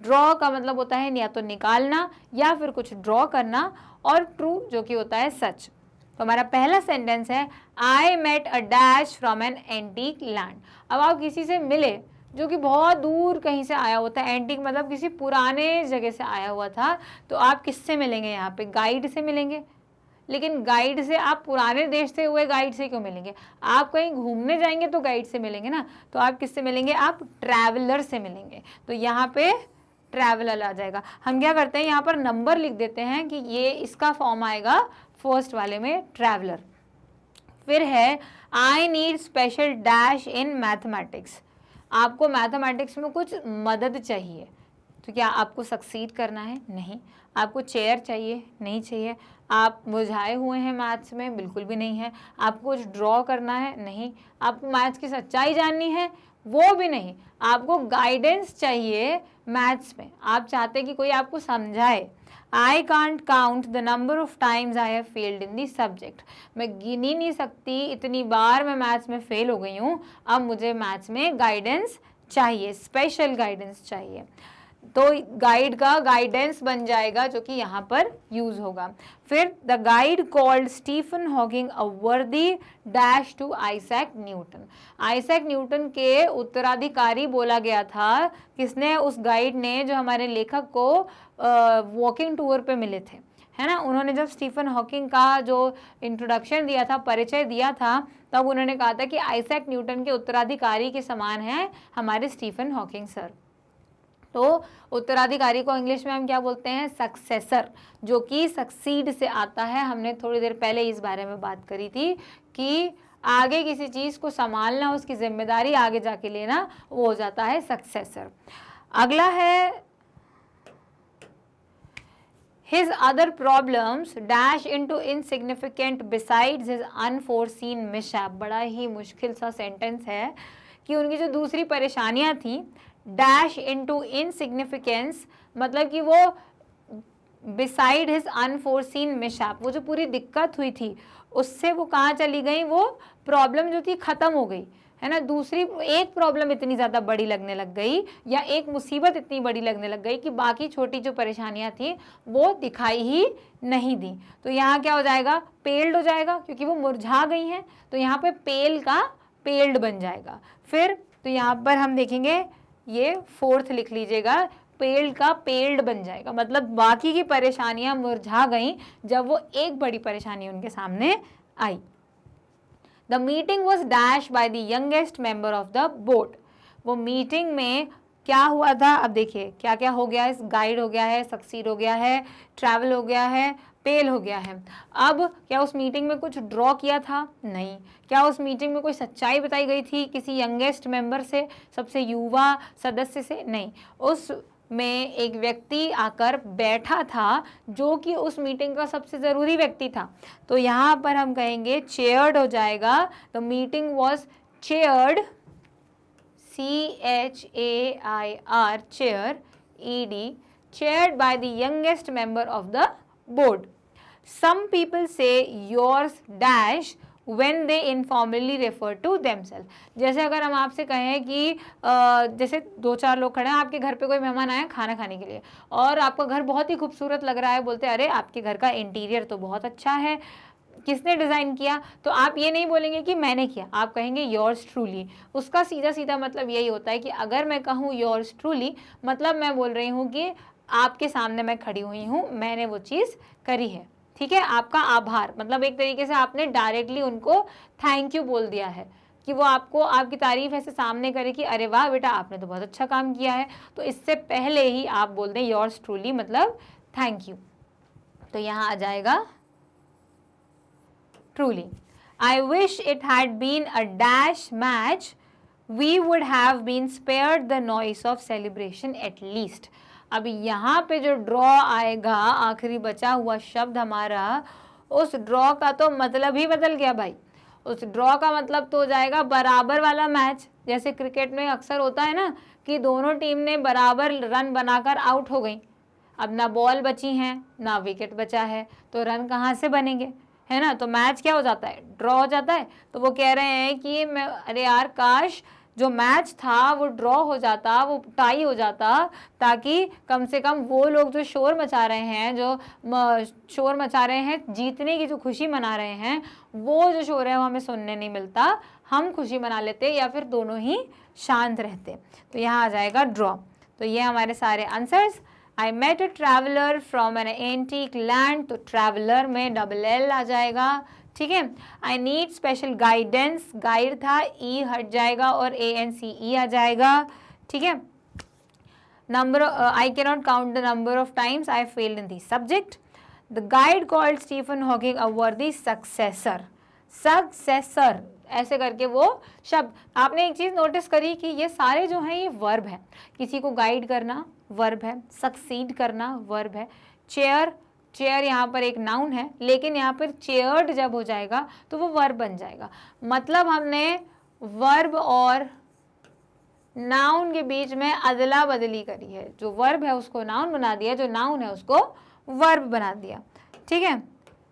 ड्रॉ का मतलब होता है या तो निकालना या फिर कुछ ड्रॉ करना। और ट्रू जो कि होता है सच। तो हमारा पहला सेंटेंस है I met a dash from an antique land. अब आप किसी से मिले जो कि बहुत दूर कहीं से आया होता है, एंटीक मतलब किसी पुराने जगह से आया हुआ था, तो आप किससे मिलेंगे, यहाँ पे गाइड से मिलेंगे। लेकिन गाइड से, आप पुराने देश से हुए गाइड से क्यों मिलेंगे, आप कहीं घूमने जाएंगे तो गाइड से मिलेंगे ना, तो आप किससे मिलेंगे, आप ट्रैवलर से मिलेंगे। तो यहाँ पे ट्रैवलर आ जाएगा। हम क्या करते हैं, यहाँ पर नंबर लिख देते हैं कि ये इसका फॉर्म आएगा फर्स्ट वाले में, ट्रैवलर। फिर है I need special dash in mathematics. आपको मैथमेटिक्स में कुछ मदद चाहिए, तो क्या आपको सक्सीड करना है, नहीं। आपको चेयर चाहिए, नहीं चाहिए। आप मुरझाए हुए हैं मैथ्स में, बिल्कुल भी नहीं है। आपको कुछ ड्रॉ करना है, नहीं। आपको मैथ्स की सच्चाई जाननी है, वो भी नहीं। आपको गाइडेंस चाहिए मैथ्स में, आप चाहते हैं कि कोई आपको समझाए। I can't count the number of times I have failed in the subject. मैं गिन ही नहीं सकती इतनी बार मैं मैथ्स में फेल हो गई हूँ, अब मुझे मैथ्स में गाइडेंस चाहिए, स्पेशल गाइडेंस चाहिए। तो गाइड का गाइडेंस बन जाएगा, जो कि यहाँ पर यूज होगा। फिर the guide called Stephen Hawking a worthy dash to Isaac Newton. Isaac Newton के उत्तराधिकारी बोला गया था, किसने, उस गाइड ने, जो हमारे लेखक को वॉकिंग टूर पे मिले थे, है ना। उन्होंने जब स्टीफन हॉकिंग का जो इंट्रोडक्शन दिया था, परिचय दिया था, तब उन्होंने कहा था कि आइजैक न्यूटन के उत्तराधिकारी के समान हैं हमारे स्टीफन हॉकिंग सर। तो उत्तराधिकारी को इंग्लिश में हम क्या बोलते हैं, सक्सेसर, जो कि सक्सीड से आता है। हमने थोड़ी देर पहले इस बारे में बात करी थी कि आगे किसी चीज़ को संभालना, उसकी जिम्मेदारी आगे जाके लेना, वो हो जाता है सक्सेसर। अगला है his other problems dash into insignificant besides his unforeseen mishap। बड़ा ही मुश्किल सा सेंटेंस है कि उनकी जो दूसरी परेशानियां थी, डैश इनटू इनसिग्निफिकेंस मतलब कि वो बिसाइड हिज अनफोर्सीन मिशैप, वो जो पूरी दिक्कत हुई थी उससे वो कहाँ चली गई, वो प्रॉब्लम जो थी खत्म हो गई, है ना। दूसरी एक प्रॉब्लम इतनी ज़्यादा बड़ी लगने लग गई, या एक मुसीबत इतनी बड़ी लगने लग गई कि बाकी छोटी जो परेशानियां थी वो दिखाई ही नहीं दी। तो यहाँ क्या हो जाएगा, पेल्ड हो जाएगा, क्योंकि वो मुरझा गई हैं, तो यहाँ पे पेल का पेल्ड बन जाएगा। फिर तो यहाँ पर हम देखेंगे, ये फोर्थ लिख लीजिएगा, पेल्ड का पेल्ड बन जाएगा, मतलब बाकी की परेशानियां मुरझा गई जब वो एक बड़ी परेशानी उनके सामने आई। The meeting was dash by the youngest member of the boat. वो मीटिंग में क्या हुआ था, अब देखिए क्या क्या हो गया है, गाइड हो गया है, सक्सीड हो गया है, ट्रैवल हो गया है, पेल हो गया है। अब क्या उस मीटिंग में कुछ ड्रॉ किया था, नहीं। क्या उस मीटिंग में कोई सच्चाई बताई गई थी किसी यंगेस्ट मेंबर से, सबसे युवा सदस्य से, नहीं। उस में एक व्यक्ति आकर बैठा था जो कि उस मीटिंग का सबसे ज़रूरी व्यक्ति था, तो यहाँ पर हम कहेंगे चेयर्ड हो जाएगा। The meeting was chaired CHAIR, chair, ED, chaired by the youngest member of the board. Some people say yours dash when they informally refer to themselves. जैसे अगर हम आपसे कहें कि जैसे 2-4 लोग खड़े हैं, आपके घर पे कोई मेहमान आया खाना खाने के लिए और आपका घर बहुत ही खूबसूरत लग रहा है, बोलते हैं अरे आपके घर का इंटीरियर तो बहुत अच्छा है, किसने डिज़ाइन किया? तो आप ये नहीं बोलेंगे कि मैंने किया, आप कहेंगे योर्स ट्रूली। उसका सीधा सीधा मतलब यही होता है कि अगर मैं कहूँ योर्स ट्रूली, मतलब मैं बोल रही हूँ कि आपके सामने मैं खड़ी हुई हूँ, मैंने वो चीज़ करी है, ठीक है। आपका आभार मतलब एक तरीके से आपने डायरेक्टली उनको थैंक यू बोल दिया है कि वो आपको आपकी तारीफ ऐसे सामने करे कि अरे वाह बेटा आपने तो बहुत अच्छा काम किया है। तो इससे पहले ही आप बोल दें योर्स ट्रूली मतलब थैंक यू। तो यहाँ आ जाएगा truly. I wish it had been a dash match. We would have been spared the noise of celebration at least. अब यहाँ पे जो ड्रॉ आएगा, आखिरी बचा हुआ शब्द हमारा, उस ड्रॉ का तो मतलब ही बदल गया भाई। उस ड्रॉ का मतलब तो हो जाएगा बराबर वाला मैच। जैसे क्रिकेट में अक्सर होता है ना कि दोनों टीम ने बराबर रन बनाकर आउट हो गई, अब ना बॉल बची हैं ना विकेट बचा है, तो रन कहाँ से बनेंगे, है ना। तो मैच क्या हो जाता है, ड्रॉ हो जाता है। तो वो कह रहे हैं कि मैं अरे यार काश जो मैच था वो ड्रॉ हो जाता, वो टाई हो जाता, ताकि कम से कम वो लोग जो शोर मचा रहे हैं, जो शोर मचा रहे हैं जीतने की जो खुशी मना रहे हैं, वो जो शोर है वो हमें सुनने नहीं मिलता, हम खुशी मना लेते या फिर दोनों ही शांत रहते। तो यहाँ आ जाएगा ड्रॉ। तो ये हमारे सारे answers. I met a traveler from an antique land, तो traveler में double L आ जाएगा, ठीक है। I need special guidance, guide था, E हट जाएगा और ANCE आ जाएगा, ठीक है। I cannot count the number of times I failed in the subject. The guide called Stephen Hawking a worthy successor. Successor ऐसे करके वो शब्द। आपने एक चीज़ नोटिस करी कि ये सारे जो हैं ये वर्ब है। किसी को गाइड करना वर्ब है, सक्सीड करना वर्ब है, चेयर, चेयर यहाँ पर एक नाउन है, लेकिन यहाँ पर चेयर्ड जब हो जाएगा तो वो वर्ब बन जाएगा। मतलब हमने वर्ब और नाउन के बीच में अदला बदली करी है। जो वर्ब है उसको नाउन बना दिया, जो नाउन है उसको वर्ब बना दिया, ठीक है।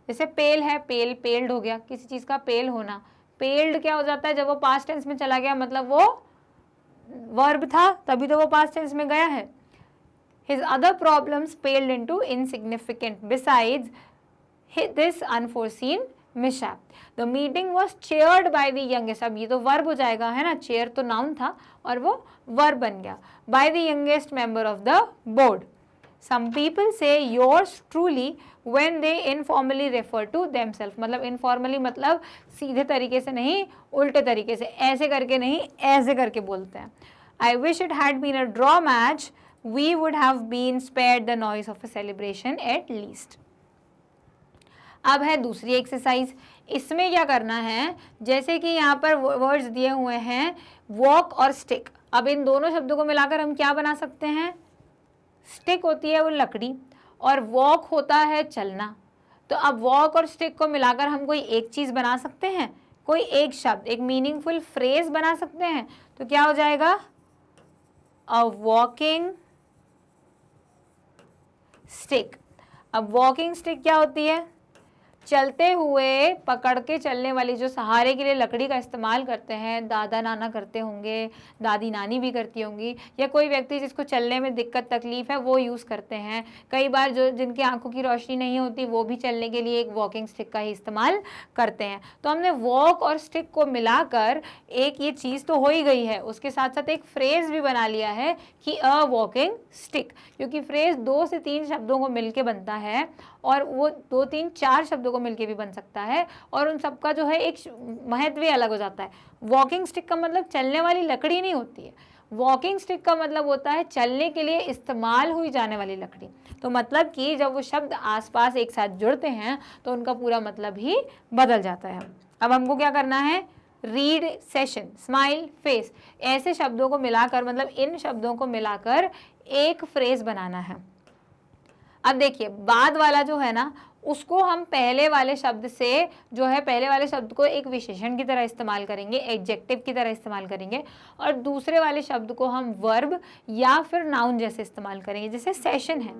जैसे पेल है, पेल पेल्ड हो गया, किसी चीज़ का पेल होना। पेल्ड क्या हो जाता है, जब वो पास्ट टेंस में चला गया, मतलब वो वर्ब था तभी तो वो पास्ट टेंस में गया है। His other problems paled into insignificant besides this unforeseen mishap. The meeting was chaired by the youngest. अब ये तो वर्ब हो जाएगा, है ना, चेयर तो नाउन था और वो वर्ब बन गया, by the youngest member of the board. Some people say yours truly when they informally refer to themselves. मतलब informally मतलब सीधे तरीके से नहीं, उल्टे तरीके से, ऐसे करके नहीं, ऐसे करके बोलते हैं। I wish it had been a draw match. We would have been spared the noise of a celebration at least. अब है दूसरी एक्सरसाइज। इसमें क्या करना है, जैसे कि यहाँ पर वर्ड्स दिए हुए हैं वॉक और स्टिक। अब इन दोनों शब्दों को मिलाकर हम क्या बना सकते हैं, स्टिक होती है वो लकड़ी और वॉक होता है चलना। तो अब वॉक और स्टिक को मिलाकर हम कोई एक चीज़ बना सकते हैं, कोई एक शब्द, एक मीनिंगफुल फ्रेज बना सकते हैं। तो क्या हो जाएगा, अ वॉकिंग स्टिक। अब वॉकिंग स्टिक क्या होती है, चलते हुए पकड़ के चलने वाली, जो सहारे के लिए लकड़ी का इस्तेमाल करते हैं, दादा नाना करते होंगे, दादी नानी भी करती होंगी, या कोई व्यक्ति जिसको चलने में दिक्कत तकलीफ है वो यूज़ करते हैं। कई बार जो जिनकी आंखों की रोशनी नहीं होती वो भी चलने के लिए एक वॉकिंग स्टिक का ही इस्तेमाल करते हैं। तो हमने वॉक और स्टिक को मिलाकर एक ये चीज़ तो हो ही गई है, उसके साथ साथ एक फ्रेज़ भी बना लिया है कि अ वॉकिंग स्टिक, क्योंकि फ्रेज़ 2 से 3 शब्दों को मिलके बनता है और वो 2, 3, 4 शब्दों को मिलके भी बन सकता है, और उन सबका जो है एक महत्व अलग हो जाता है। वॉकिंग स्टिक का मतलब चलने वाली लकड़ी नहीं होती है, वॉकिंग स्टिक का मतलब होता है चलने के लिए इस्तेमाल हुई जाने वाली लकड़ी। तो मतलब कि जब वो शब्द आसपास एक साथ जुड़ते हैं तो उनका पूरा मतलब ही बदल जाता है। अब हमको क्या करना है, रीड, सेशन, स्माइल, फेस, ऐसे शब्दों को मिलाकर, मतलब इन शब्दों को मिलाकर एक फ्रेज बनाना है। अब देखिए बाद वाला जो है ना उसको हम पहले वाले शब्द से जो है पहले वाले शब्द को एक विशेषण की तरह इस्तेमाल करेंगे, एडजेक्टिव की तरह इस्तेमाल करेंगे, और दूसरे वाले शब्द को हम वर्ब या फिर नाउन जैसे इस्तेमाल करेंगे। जैसे सेशन है,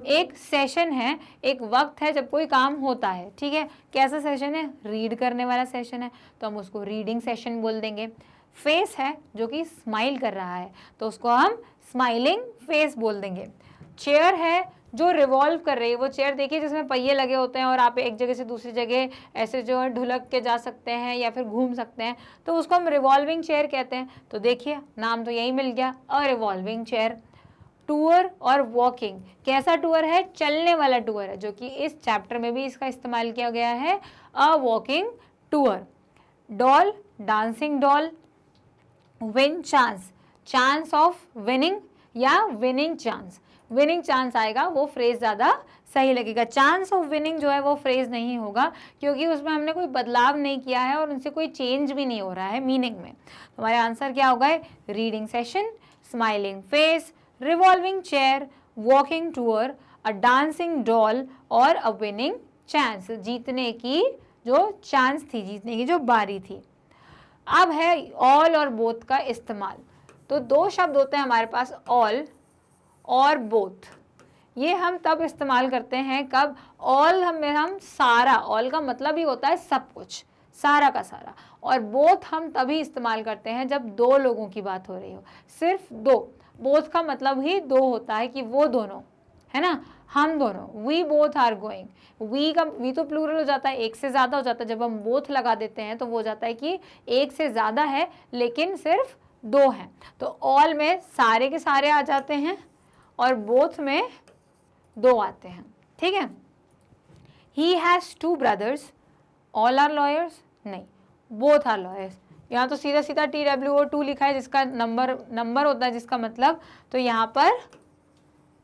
एक सेशन है, एक वक्त है जब कोई काम होता है, ठीक है। कैसा सेशन है? रीड करने वाला सेशन है, तो हम उसको रीडिंग सेशन बोल देंगे। फेस है जो कि स्माइल कर रहा है, तो उसको हम स्माइलिंग फेस बोल देंगे। चेयर है जो रिवॉल्व कर रही है, वो चेयर देखिए जिसमें पहिए लगे होते हैं और आप एक जगह से दूसरी जगह ऐसे जो है ढुलक के जा सकते हैं या फिर घूम सकते हैं, तो उसको हम रिवॉल्विंग चेयर कहते हैं। तो देखिए नाम तो यही मिल गया, अ रिवॉल्विंग चेयर। टूर और वॉकिंग, कैसा टूर है? चलने वाला टूर है, जो कि इस चैप्टर में भी इसका इस्तेमाल किया गया है, a walking tour. Doll, dancing doll. Win chance, chance of winning या विनिंग चांस, विनिंग चांस आएगा, वो फ्रेज ज़्यादा सही लगेगा। चांस ऑफ विनिंग जो है वो फ्रेज नहीं होगा, क्योंकि उसमें हमने कोई बदलाव नहीं किया है और उनसे कोई चेंज भी नहीं हो रहा है मीनिंग में। हमारा आंसर क्या होगा? Reading session, smiling face, revolving chair, walking tour, अ डांसिंग डॉल और अ विनिंग चांस, जीतने की जो चांस थी, जीतने की जो बारी थी। अब है ऑल और बोथ का इस्तेमाल। तो दो शब्द होते हैं हमारे पास, ऑल और बोथ। ये हम तब इस्तेमाल करते हैं कब? ऑल हम सारा, ऑल का मतलब ही होता है सब कुछ, सारा का सारा। और बोथ हम तभी इस्तेमाल करते हैं जब दो लोगों की बात हो रही हो, सिर्फ दो। बोथ का मतलब ही दो होता है कि वो दोनों, है ना, हम दोनों। We both are going, we तो प्लूरल हो जाता है, एक से ज़्यादा हो जाता है। जब हम बोथ लगा देते हैं तो वो हो जाता है कि एक से ज़्यादा है लेकिन सिर्फ दो हैं। तो ऑल में सारे के सारे आ जाते हैं और बोथ में दो आते हैं, ठीक है। He has two brothers, all are lawyers, नहीं, बोथ आर लॉयर्स। यहाँ तो सीधा सीधा TWO2 लिखा है जिसका नंबर होता है जिसका मतलब, तो यहाँ पर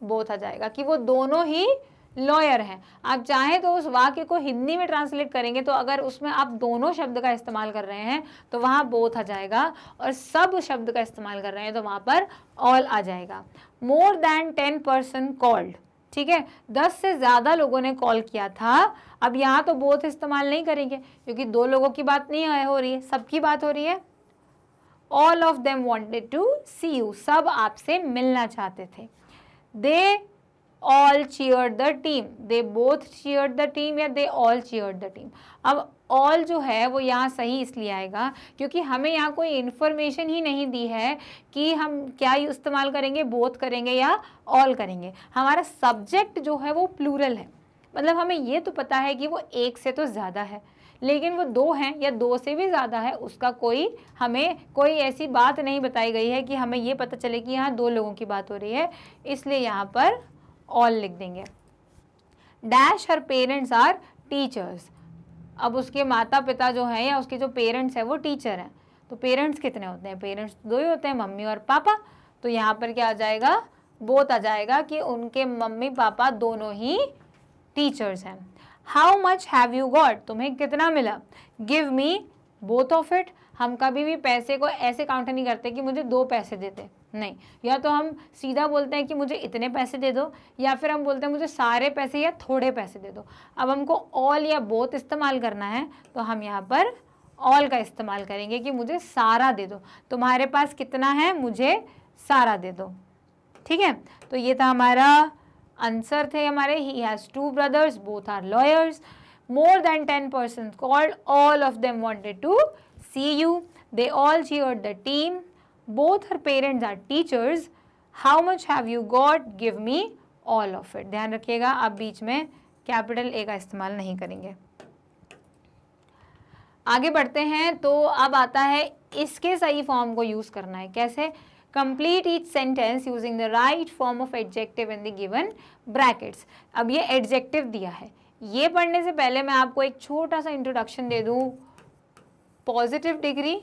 बोथ आ जाएगा कि वो दोनों ही लॉयर हैं। आप चाहें तो उस वाक्य को हिंदी में ट्रांसलेट करेंगे, तो अगर उसमें आप दोनों शब्द का इस्तेमाल कर रहे हैं तो वहाँ बोथ आ जाएगा, और सब शब्द का इस्तेमाल कर रहे हैं तो वहाँ पर ऑल आ जाएगा। मोर देन 10 पर्सन कॉल्ड, ठीक है, 10 से ज़्यादा लोगों ने कॉल किया था। अब यहाँ तो बोथ इस्तेमाल नहीं करेंगे क्योंकि दो लोगों की बात नहीं हो रही है, सबकी बात हो रही है। All of them wanted to see you, सब आपसे मिलना चाहते थे। दे all cheered the team, they both cheered the team या they all cheered the team। अब all जो है वो यहाँ सही इसलिए आएगा क्योंकि हमें यहाँ कोई इन्फॉर्मेशन ही नहीं दी है कि हम क्या इस्तेमाल करेंगे, both करेंगे या all करेंगे। हमारा सब्जेक्ट जो है वो प्लूरल है, मतलब हमें ये तो पता है कि वो एक से तो ज़्यादा है, लेकिन वो दो हैं या दो से भी ज़्यादा है, उसका हमें कोई ऐसी बात नहीं बताई गई है कि हमें ये पता चले कि यहाँ दो लोगों की बात हो रही है, इसलिए यहाँ पर ऑल लिख देंगे। Dash her parents are teachers, अब उसके माता पिता जो हैं या उसके जो पेरेंट्स हैं वो टीचर हैं। तो पेरेंट्स कितने होते हैं? पेरेंट्स दो ही होते हैं, मम्मी और पापा। तो यहाँ पर क्या आ जाएगा? बोथ आ जाएगा कि उनके मम्मी पापा दोनों ही टीचर्स हैं। How much have you got, तुम्हें कितना मिला? Give me both of it, हम कभी भी पैसे को ऐसे काउंट नहीं करते कि मुझे 2 पैसे देते, नहीं, या तो हम सीधा बोलते हैं कि मुझे इतने पैसे दे दो, या फिर हम बोलते हैं मुझे सारे पैसे या थोड़े पैसे दे दो। अब हमको ऑल या बोथ इस्तेमाल करना है तो हम यहाँ पर ऑल का इस्तेमाल करेंगे कि मुझे सारा दे दो, तुम्हारे पास कितना है, मुझे सारा दे दो, ठीक है। तो ये था हमारा आंसर थे हमारे, he has 2 brothers, both are lawyers, more than 10 persons called, all of them wanted to see you, they all cheered the team, both her parents are teachers, how much have you got, give me all of it। ध्यान रखिएगा आप बीच में capital A का इस्तेमाल नहीं करेंगे। आगे बढ़ते हैं, तो अब आता है इसके सही फॉर्म को यूज करना है। कैसे? Complete each sentence using the right form of adjective in the given brackets. अब ये एडजेक्टिव दिया है, ये पढ़ने से पहले मैं आपको एक छोटा सा इंट्रोडक्शन दे दूं पॉजिटिव डिग्री,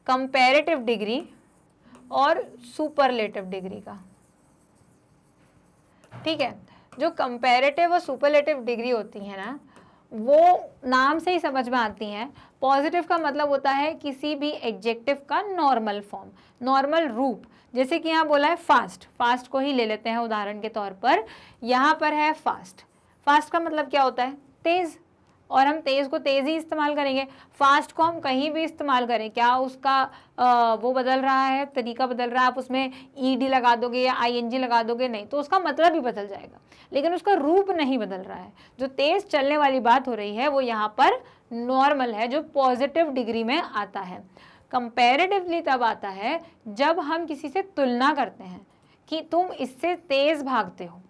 कंपैरेटिव डिग्री और सुपरलेटिव डिग्री का, ठीक है। जो कंपैरेटिव और सुपरलेटिव डिग्री होती है ना, वो नाम से ही समझ में आती हैं। पॉजिटिव का मतलब होता है किसी भी एडजेक्टिव का नॉर्मल फॉर्म, नॉर्मल रूप। जैसे कि यहाँ बोला है फास्ट, फास्ट को ही ले लेते हैं उदाहरण के तौर पर। यहाँ पर है फास्ट, फास्ट का मतलब क्या होता है? तेज, और हम तेज को तेज ही इस्तेमाल करेंगे। फास्ट को हम कहीं भी इस्तेमाल करें, क्या उसका वो बदल रहा है, तरीका बदल रहा है? आप उसमें ईडी लगा दोगे या आईएनजी लगा दोगे, नहीं, तो उसका मतलब ही बदल जाएगा, लेकिन उसका रूप नहीं बदल रहा है। जो तेज चलने वाली बात हो रही है वो यहाँ पर नॉर्मल है, जो पॉजिटिव डिग्री में आता है। कंपैरेटिवली तब आता है जब हम किसी से तुलना करते हैं कि तुम इससे तेज भागते हो,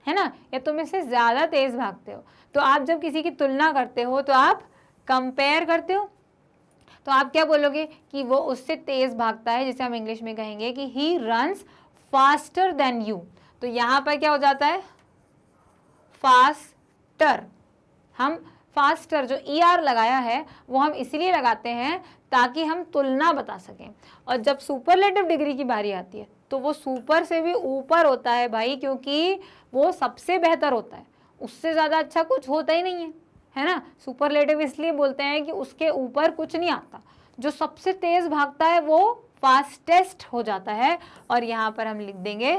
है ना, या तुम इससे ज़्यादा तेज भागते हो। तो आप जब किसी की तुलना करते हो तो आप कंपेयर करते हो, तो आप क्या बोलोगे कि वो उससे तेज भागता है, जिसे हम इंग्लिश में कहेंगे कि he runs faster than you. तो यहाँ पर क्या हो जाता है? फास्टर। हम फास्टर जो ER लगाया है वो हम इसीलिए लगाते हैं ताकि हम तुलना बता सकें। और जब सुपरलेटिव डिग्री की बारी आती है तो वो सुपर से भी ऊपर होता है भाई, क्योंकि वो सबसे बेहतर होता है, उससे ज़्यादा अच्छा कुछ होता ही नहीं है ना। सुपरलेटिव इसलिए बोलते हैं कि उसके ऊपर कुछ नहीं आता, जो सबसे तेज़ भागता है वो फास्टेस्ट हो जाता है। और यहाँ पर हम लिख देंगे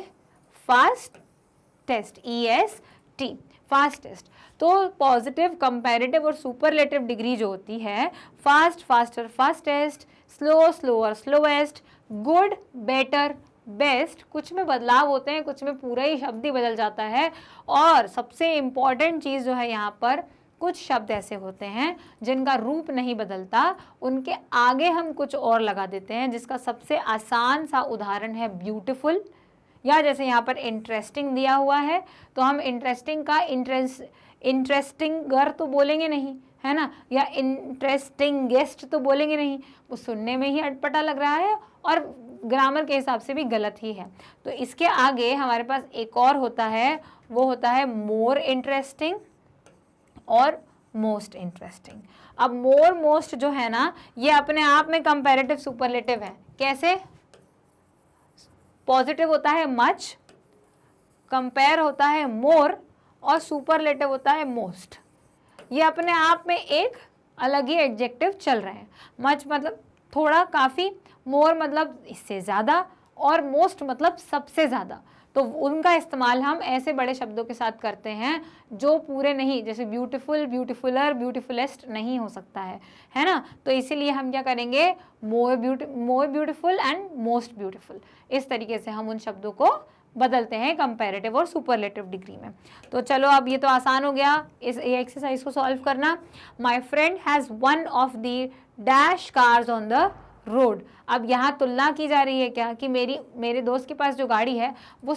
फास्टेस्ट, EST, फास्टेस्ट। तो पॉजिटिव, कंपैरेटिव और सुपरलेटिव डिग्री जो होती है, fast, faster, fastest, slow, slower, slowest, good, better, best, कुछ में बदलाव होते हैं, कुछ में पूरा ही शब्द ही बदल जाता है। और सबसे इम्पॉर्टेंट चीज़ जो है यहाँ पर, कुछ शब्द ऐसे होते हैं जिनका रूप नहीं बदलता, उनके आगे हम कुछ और लगा देते हैं, जिसका सबसे आसान सा उदाहरण है ब्यूटीफुल, या जैसे यहाँ पर इंटरेस्टिंग दिया हुआ है तो हम इंटरेस्टिंग का इंटरेस्टिंगर तो बोलेंगे नहीं, है ना, या इंटरेस्टिंग गेस्ट तो बोलेंगे नहीं, वो सुनने में ही अटपटा लग रहा है और ग्रामर के हिसाब से भी गलत ही है। तो इसके आगे हमारे पास एक और होता है, वो होता है मोर इंटरेस्टिंग और मोस्ट इंटरेस्टिंग। अब मोर, मोस्ट जो है ना, ये अपने आप में कंपैरेटिव सुपरलेटिव है। कैसे? पॉजिटिव होता है मच, कंपेयर होता है मोर, और सुपरलेटिव होता है मोस्ट। ये अपने आप में एक अलग ही एडजेक्टिव चल रहे हैं। मच मतलब थोड़ा, काफ़ी, मोर मतलब इससे ज़्यादा, और मोस्ट मतलब सबसे ज़्यादा। तो उनका इस्तेमाल हम ऐसे बड़े शब्दों के साथ करते हैं जो पूरे नहीं, जैसे ब्यूटीफुल, ब्यूटीफुलर, ब्यूटीफुलेस्ट नहीं हो सकता है ना। तो इसीलिए हम क्या करेंगे? More beautiful and most beautiful, इस तरीके से हम उन शब्दों को बदलते हैं कंपैरेटिव और सुपरलेटिव डिग्री में। तो चलो, अब ये तो आसान हो गया इस एक्सरसाइज को सॉल्व करना। My friend has one of the dash cars on the road. अब यहाँ तुलना की जा रही है क्या, कि मेरे दोस्त के पास जो गाड़ी है वो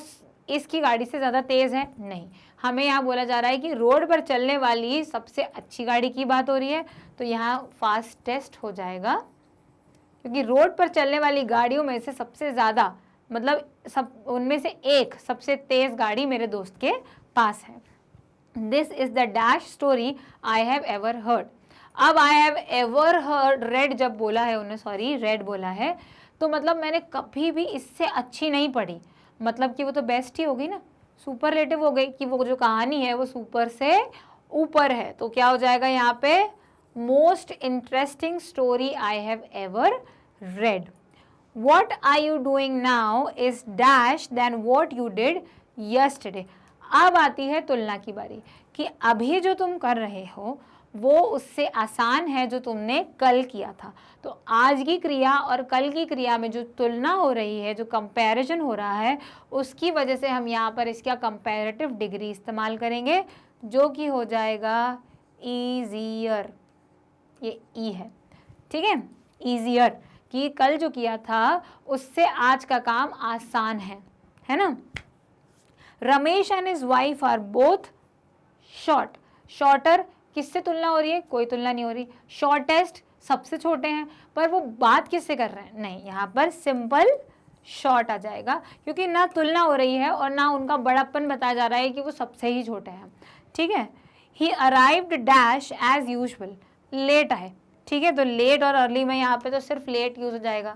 इसकी गाड़ी से ज़्यादा तेज़ है? नहीं, हमें यहाँ बोला जा रहा है कि रोड पर चलने वाली सबसे अच्छी गाड़ी की बात हो रही है, तो यहाँ फास्टेस्ट हो जाएगा, क्योंकि रोड पर चलने वाली गाड़ियों में से सबसे ज़्यादा, मतलब सब उनमें से एक सबसे तेज़ गाड़ी मेरे दोस्त के पास है। This is the dash story I have ever heard. अब आई हैव एवर हर्ड, रेड जब बोला है उन्हें, सॉरी रेड बोला है, तो मतलब मैंने कभी भी इससे अच्छी नहीं पढ़ी, मतलब कि वो तो बेस्ट ही हो गई ना, सुपरलेटिव हो गई, कि वो जो कहानी है वो सुपर से ऊपर है। तो क्या हो जाएगा यहाँ पे? Most interesting story I have ever read. What are you doing now is dash than what you did yesterday। अब आती है तुलना की बारी, कि अभी जो तुम कर रहे हो वो उससे आसान है जो तुमने कल किया था। तो आज की क्रिया और कल की क्रिया में जो तुलना हो रही है, जो कंपैरिजन हो रहा है, उसकी वजह से हम यहाँ पर इसका कंपैरेटिव डिग्री इस्तेमाल करेंगे, जो कि हो जाएगा ईजियर। ये ई है, ठीक है, ईजियर, कि कल जो किया था उससे आज का काम आसान है ना। Ramesh and his wife are both short. Shorter, किससे तुलना हो रही है? कोई तुलना नहीं हो रही। शॉर्टेस्ट, सबसे छोटे हैं, पर वो बात किससे कर रहे हैं? नहीं, यहाँ पर सिंपल शॉर्ट आ जाएगा, क्योंकि ना तुलना हो रही है और ना उनका बड़प्पन बताया जा रहा है कि वो सबसे ही छोटे हैं, ठीक है। He arrived dash as usual, late आए, ठीक है। तो लेट और अर्ली में यहाँ पे तो सिर्फ लेट यूज हो जाएगा,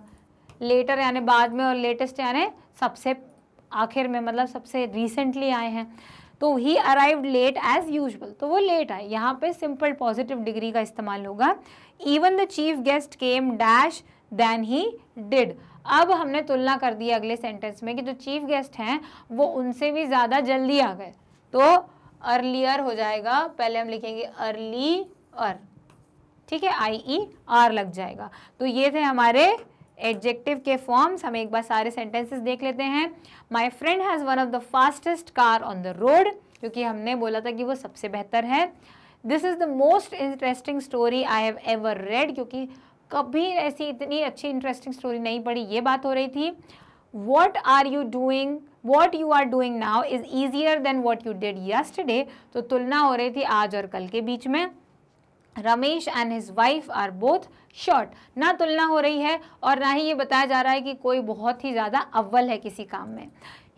लेटर यानी बाद में, और लेटेस्ट यानी सबसे आखिर में, मतलब सबसे रिसेंटली आए हैं। तो he arrived late as usual, तो वो लेट आए। यहाँ पे सिंपल पॉजिटिव डिग्री का इस्तेमाल होगा। Even the chief guest came dash than he did. अब हमने तुलना कर दी अगले सेंटेंस में कि जो चीफ गेस्ट हैं वो उनसे भी ज़्यादा जल्दी आ गए, तो अर्लियर हो जाएगा। पहले हम लिखेंगे अर्लीअर, ठीक है, IER लग जाएगा। तो ये थे हमारे एडजेक्टिव के फॉर्म्स। हम एक बार सारे सेंटेंसेस देख लेते हैं। My friend has one of the fastest car on the road, क्योंकि हमने बोला था कि वो सबसे बेहतर है। This is the most interesting story I have ever read, क्योंकि कभी ऐसी इतनी अच्छी इंटरेस्टिंग स्टोरी नहीं पढ़ी, ये बात हो रही थी। What you are doing now is easier than what you did yesterday, तो तुलना हो रही थी आज और कल के बीच में। Ramesh and his wife are both short, ना तुलना हो रही है और ना ही ये बताया जा रहा है कि कोई बहुत ही ज़्यादा अव्वल है किसी काम में।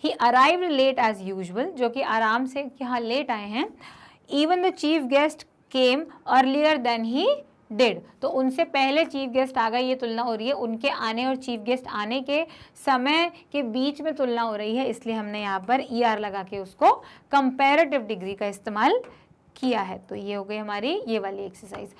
He arrived late as usual, जो कि आराम से यहाँ लेट आए हैं। Even the chief guest came earlier than he did, तो उनसे पहले चीफ गेस्ट आ गए, ये तुलना हो रही है। उनके आने और चीफ गेस्ट आने के समय के बीच में तुलना हो रही है, इसलिए हमने यहाँ पर ER लगा के उसको कंपैरेटिव डिग्री का इस्तेमाल किया है। तो ये हो गई हमारी ये वाली एक्सरसाइज।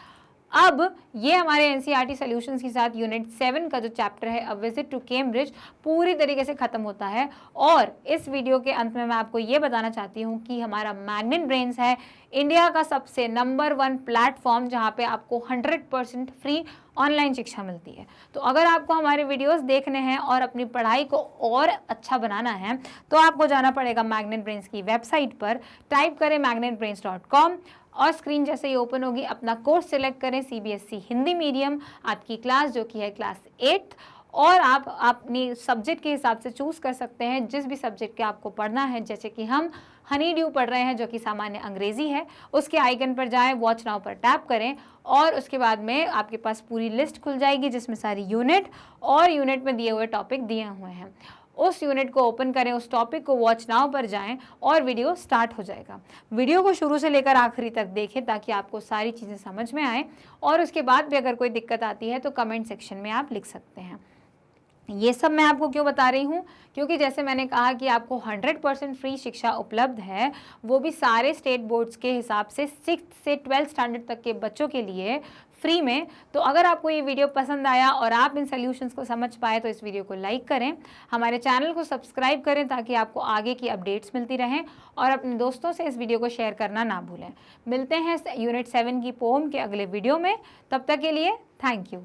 अब ये हमारे NCERT सॉल्यूशंस के साथ यूनिट 7 का जो चैप्टर है अ विजिट टू कैम्ब्रिज पूरी तरीके से ख़त्म होता है। और इस वीडियो के अंत में मैं आपको ये बताना चाहती हूँ कि हमारा मैग्नेट ब्रेन्स है इंडिया का सबसे नंबर 1 प्लेटफॉर्म जहाँ पे आपको 100% फ्री ऑनलाइन शिक्षा मिलती है। तो अगर आपको हमारे वीडियोस देखने हैं और अपनी पढ़ाई को और अच्छा बनाना है तो आपको जाना पड़ेगा मैग्नेट ब्रेन्स की वेबसाइट पर। टाइप करें magnetbrains.com और स्क्रीन जैसे ही ओपन होगी अपना कोर्स सिलेक्ट करें CBSE हिंदी मीडियम, आपकी क्लास जो कि है क्लास 8, और आप अपनी सब्जेक्ट के हिसाब से चूज़ कर सकते हैं जिस भी सब्जेक्ट के आपको पढ़ना है। जैसे कि हम हनी ड्यू पढ़ रहे हैं जो कि सामान्य अंग्रेजी है, उसके आइकन पर जाएं, वॉच नाउ पर टैप करें और उसके बाद में आपके पास पूरी लिस्ट खुल जाएगी जिसमें सारी यूनिट और यूनिट में दिए हुए टॉपिक दिए हुए हैं। उस यूनिट को ओपन करें, उस टॉपिक को वॉच नाउ पर जाएं और वीडियो स्टार्ट हो जाएगा। वीडियो को शुरू से लेकर आखिरी तक देखें ताकि आपको सारी चीज़ें समझ में आए, और उसके बाद भी अगर कोई दिक्कत आती है तो कमेंट सेक्शन में आप लिख सकते हैं। ये सब मैं आपको क्यों बता रही हूँ, क्योंकि जैसे मैंने कहा कि आपको 100% फ्री शिक्षा उपलब्ध है, वो भी सारे स्टेट बोर्ड्स के हिसाब से 6th से 12th स्टैंडर्ड तक के बच्चों के लिए फ्री में। तो अगर आपको ये वीडियो पसंद आया और आप इन सॉल्यूशंस को समझ पाए तो इस वीडियो को लाइक करें, हमारे चैनल को सब्सक्राइब करें ताकि आपको आगे की अपडेट्स मिलती रहें, और अपने दोस्तों से इस वीडियो को शेयर करना ना भूलें। मिलते हैं यूनिट 7 की पोम के अगले वीडियो में, तब तक के लिए थैंक यू।